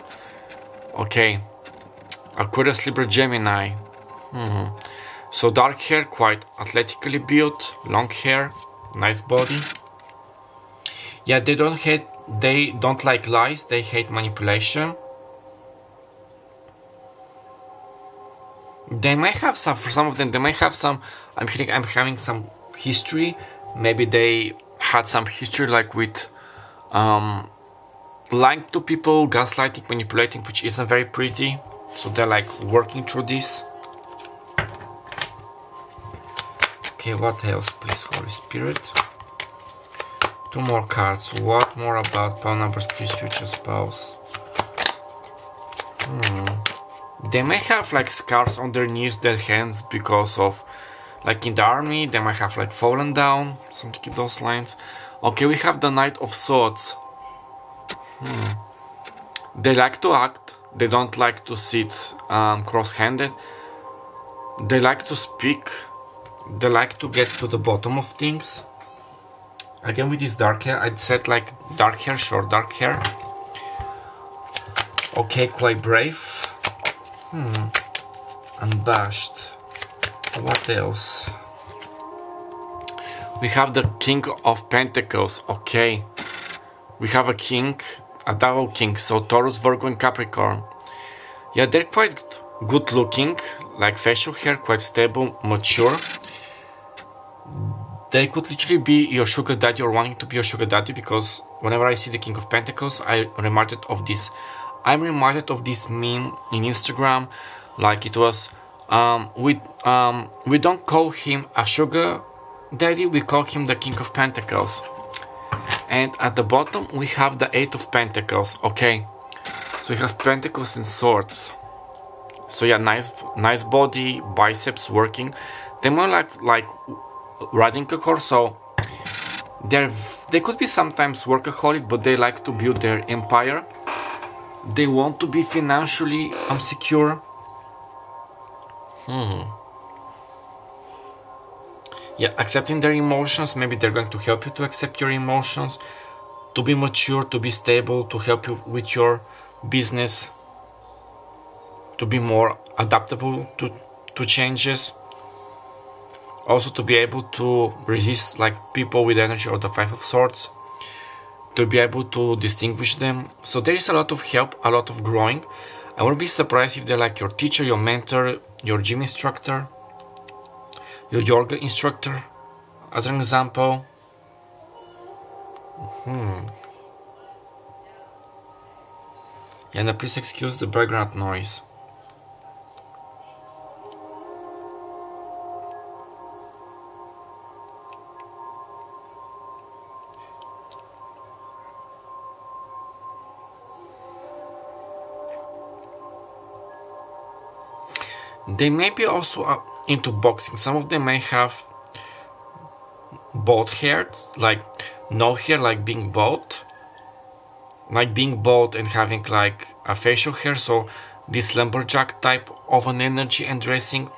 Speaker 1: Okay, Aquarius, Libra, Gemini. So dark hair, quite athletically built, long hair, nice body. Yeah, they don't like lies, they hate manipulation. They may have some, for some of them, they may have some, I'm having some history. Maybe they had some history like with lying to people, gaslighting, manipulating, which isn't very pretty. So they're like working through this. Okay, what else, please, Holy Spirit? 2 more cards. What more about pile number 3's future spouse? They may have like scars on their knees, their hands, because of, like in the army, they might have like fallen down, something in those lines. Okay, we have the Knight of Swords. They like to act, they don't like to sit cross-handed. They like to speak, they like to get to the bottom of things. Again, with this dark hair, I'd said like dark hair, short dark hair. Okay, quite brave. Unabashed. What else? We have the King of Pentacles. Okay. We have a king, a double king, so Taurus, Virgo and Capricorn. Yeah, they're quite good looking, like facial hair, quite stable, mature. They could literally be your sugar daddy or wanting to be your sugar daddy, because whenever I see the King of Pentacles, I'm reminded of this. I'm reminded of this meme in Instagram, like it was, we don't call him a sugar daddy, we call him the King of Pentacles. And at the bottom we have the 8 of Pentacles. Okay, so we have Pentacles and Swords. So yeah, nice body, biceps working. They're more like riding a horse, so they could be sometimes workaholic, but they like to build their empire. They want to be financially secure. Yeah, accepting their emotions. Maybe they're going to help you to accept your emotions, to be mature, to be stable, to help you with your business, to be more adaptable to changes. Also to be able to resist like people with energy or the 5 of Swords, to be able to distinguish them. So there is a lot of help, a lot of growing. I wouldn't be surprised if they're like your teacher, your mentor, your gym instructor, your yoga instructor, as an example. Yeah, now please excuse the background noise. They may be also into boxing. Some of them may have bald hair, like no hair, like being bald. Like being bald and having like a facial hair. So this lumberjack type of an energy and dressing.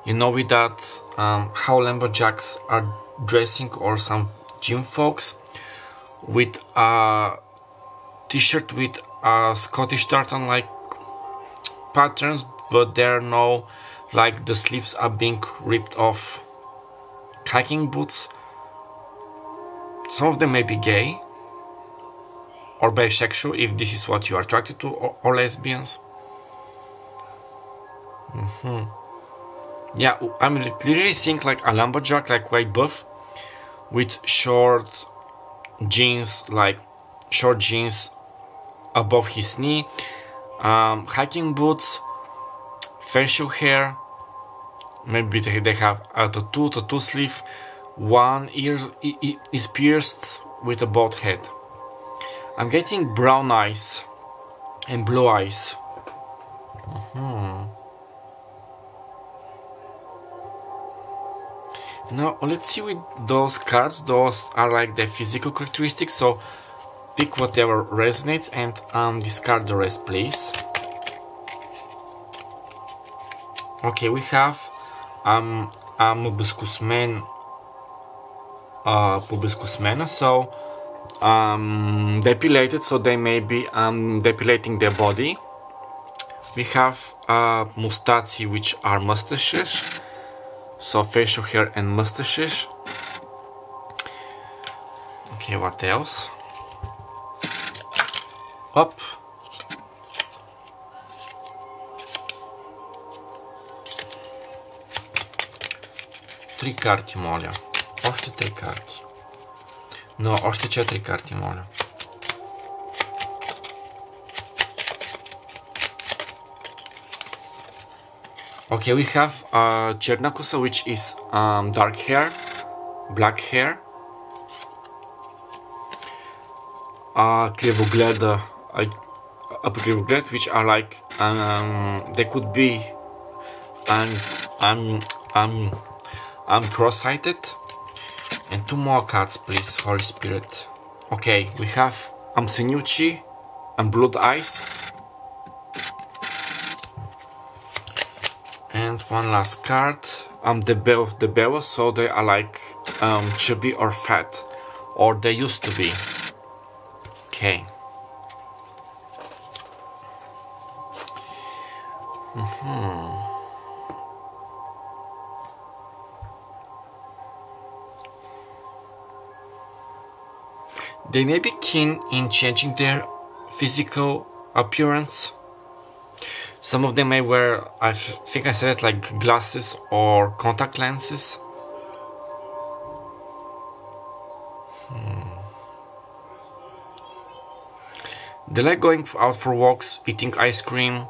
Speaker 1: You know, with that, how lumberjacks are dressing, or some gym folks, with a t-shirt with a Scottish tartan like patterns, but there are no, like, the sleeves are being ripped off. Hiking boots. Some of them may be gay or bisexual, if this is what you are attracted to, or lesbians. Yeah, I'm literally seeing like a lumberjack, like quite buff, with short jeans, like short jeans above his knee, hiking boots, facial hair. Maybe they have a tattoo sleeve. One ear is pierced with a bald head. I'm getting brown eyes and blue eyes. Now let's see with those cards. Those are like the physical characteristics, so pick whatever resonates and discard the rest, please. Okay, we have Pubiscusmen, so depilated, so they may be depilating their body. We have Mustaci, which are mustaches, so facial hair and mustaches. Okay, what else? Up. Три карти, моля. Още 3 карти. Но още 4 карти, моля. Okay, we have Чернокоса, which is dark hair, black hair. Кривогледа, Кривоглед, which are like they could be cross-sighted. And 2 more cards, please, Holy Spirit. Okay, we have Sinucci and Blood Eyes. And one last card, the Bella, so they are like chubby or fat, or they used to be. Okay. They may be keen in changing their physical appearance. Some of them may wear, I think I said it, like glasses or contact lenses. They like going out for walks, eating ice cream,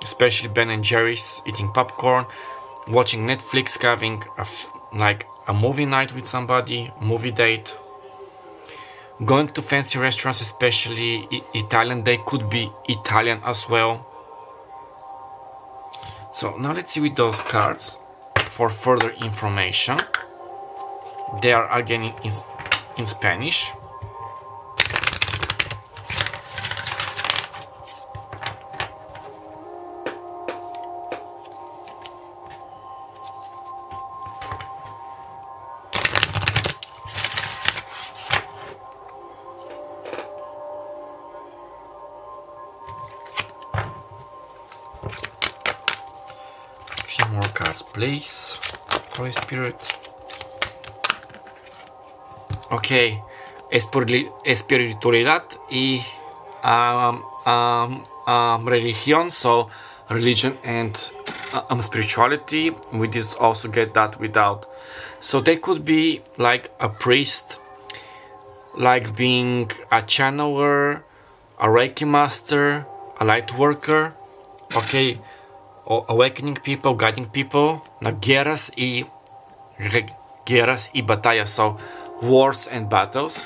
Speaker 1: especially Ben and Jerry's, eating popcorn, watching Netflix, having like a movie night with somebody, movie date. Going to fancy restaurants, especially Italian. They could be Italian as well. So now let's see with those cards for further information. They are again in Spanish. More cards, please, Holy Spirit. Ok, espiritualidad y religion, so religion and spirituality. We did also get that without. So they could be like a priest, like being a channeler, a Reiki master, a Lightworker. Okay. Awakening people, guiding people, guerras y batallas, so wars and battles.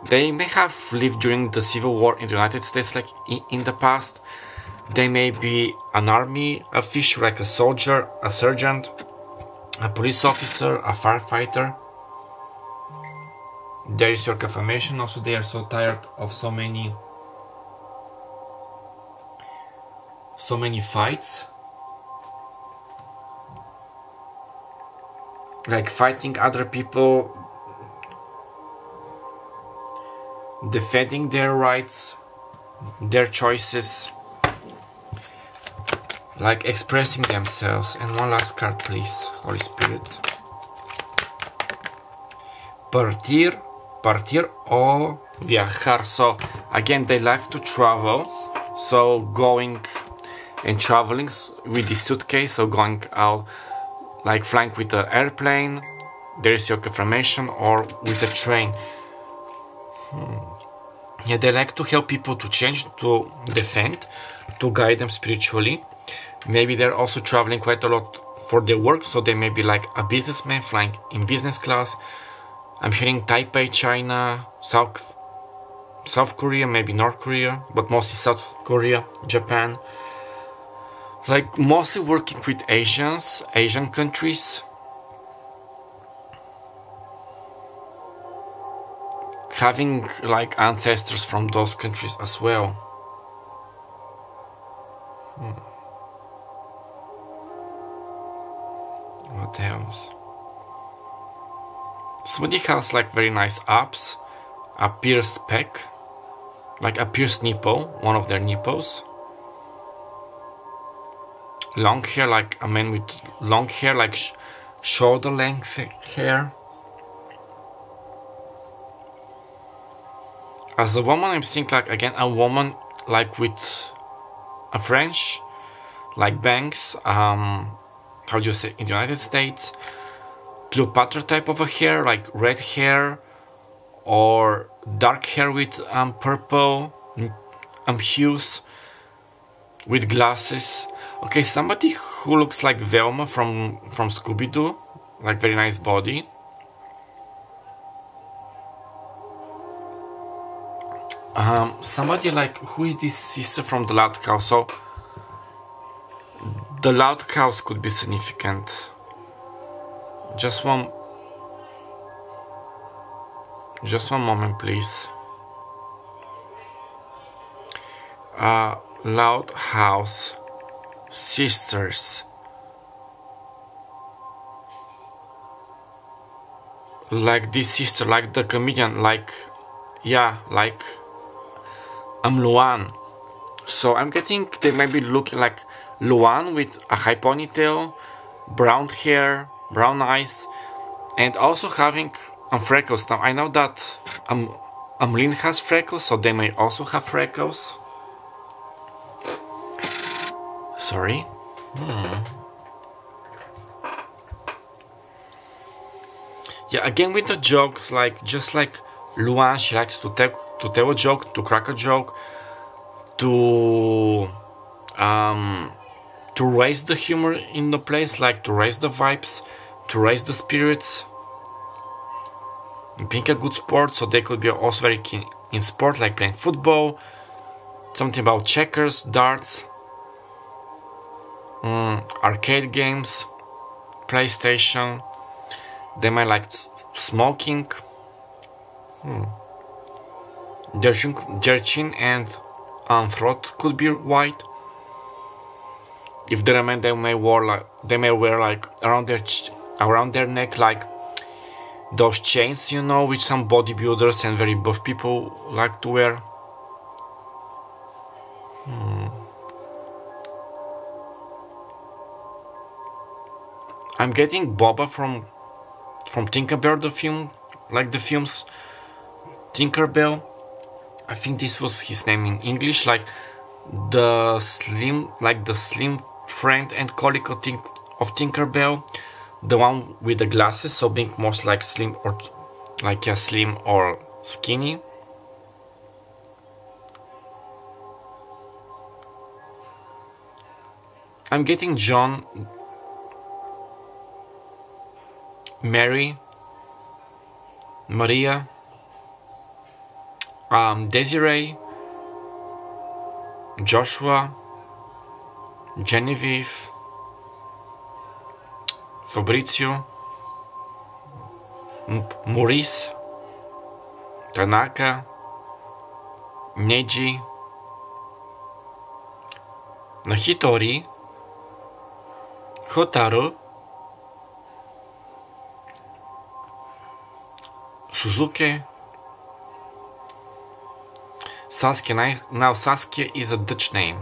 Speaker 1: They may have lived during the Civil War in the United States, like in the past. They may be an army official, like a soldier, a sergeant, a police officer, a firefighter. There is your confirmation. Also, they are so tired of so many fights. like fighting other people, defending their rights, their choices, like expressing themselves. And one last card, please, Holy Spirit. Partir o viajar. So again, they like to travel, so going and traveling with the suitcase, so going out, like flying with the airplane, there is your confirmation, or with the train. Yeah, they like to help people to change, to defend, to guide them spiritually. Maybe they're also traveling quite a lot for their work, so they may be like a businessman flying in business class. I'm hearing Taipei, China, South Korea, maybe North Korea, but mostly South Korea, Japan. Like mostly working with Asian countries. Having like ancestors from those countries as well. What else? Somebody has like very nice abs, a pierced pec, like a pierced nipple, one of their nipples. Long hair, like a man with long hair, like shoulder length hair. As a woman, I'm seeing like again a woman like with a French, like bangs, how do you say in the United States, Cleopatra type of a hair, like red hair or dark hair with purple hues, with glasses. Okay, somebody who looks like Velma from Scooby-Doo, like very nice body. Somebody like, who is this sister from the Loud Cow? So the Loud Cows could be significant. Just one moment, please. Loud House sisters. Like this sister, like the comedian, like, yeah, like Luan. So I'm getting they might be looking like Luan with a high ponytail, brown hair, brown eyes, and also having freckles. Now I know that Lynn has freckles, so they may also have freckles. Sorry. Yeah, again with the jokes, like just like Luan, she likes to tell a joke, to crack a joke, to raise the humor in the place, like to raise the vibes, to raise the spirits. And being a good sport, so they could be also very keen in sport, like playing football, something about checkers, darts, arcade games, PlayStation. They might like smoking. Their chin and throat could be white. If they're a man, they may wear like around their neck, like those chains, you know, which some bodybuilders and very buff people like to wear. I'm getting Boba from Tinkerbell, the film, like the film's Tinkerbell. I think this was his name in English, like the slim friend and colleague of Tinkerbell, the one with the glasses, so being most like slim or like slim or skinny. I'm getting John, Mary, Maria, Desiree, Joshua, Genevieve, Fabrizio, Maurice, Tanaka, Neji, Nahitori, Hotaru, Suzuki. Saskia, now Saskia is a Dutch name.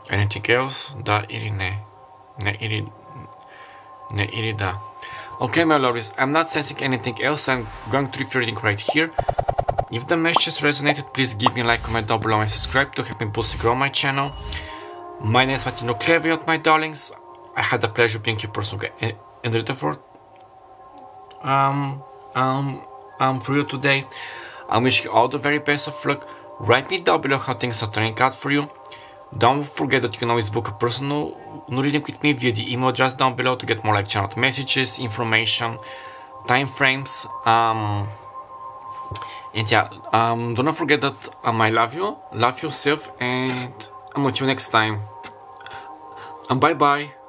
Speaker 1: Anything else? Da ili ne. Ne ili da. Okay, my lovelies, I'm not sensing anything else, I'm going to leave reading right here. If the messages resonated, please give me a like, comment down below and subscribe to help me boost and grow my channel. My name is Meiklejohn-Free, my darlings. I had the pleasure of being your personal guide and reader for you today. I wish you all the very best of luck. Write me down below how things are turning out for you. Don't forget that you can always book a personal reading with me via the email address down below to get more like channel messages, information, time frames, and yeah, don't forget that I love you, love yourself, and I'm with you next time. And bye bye.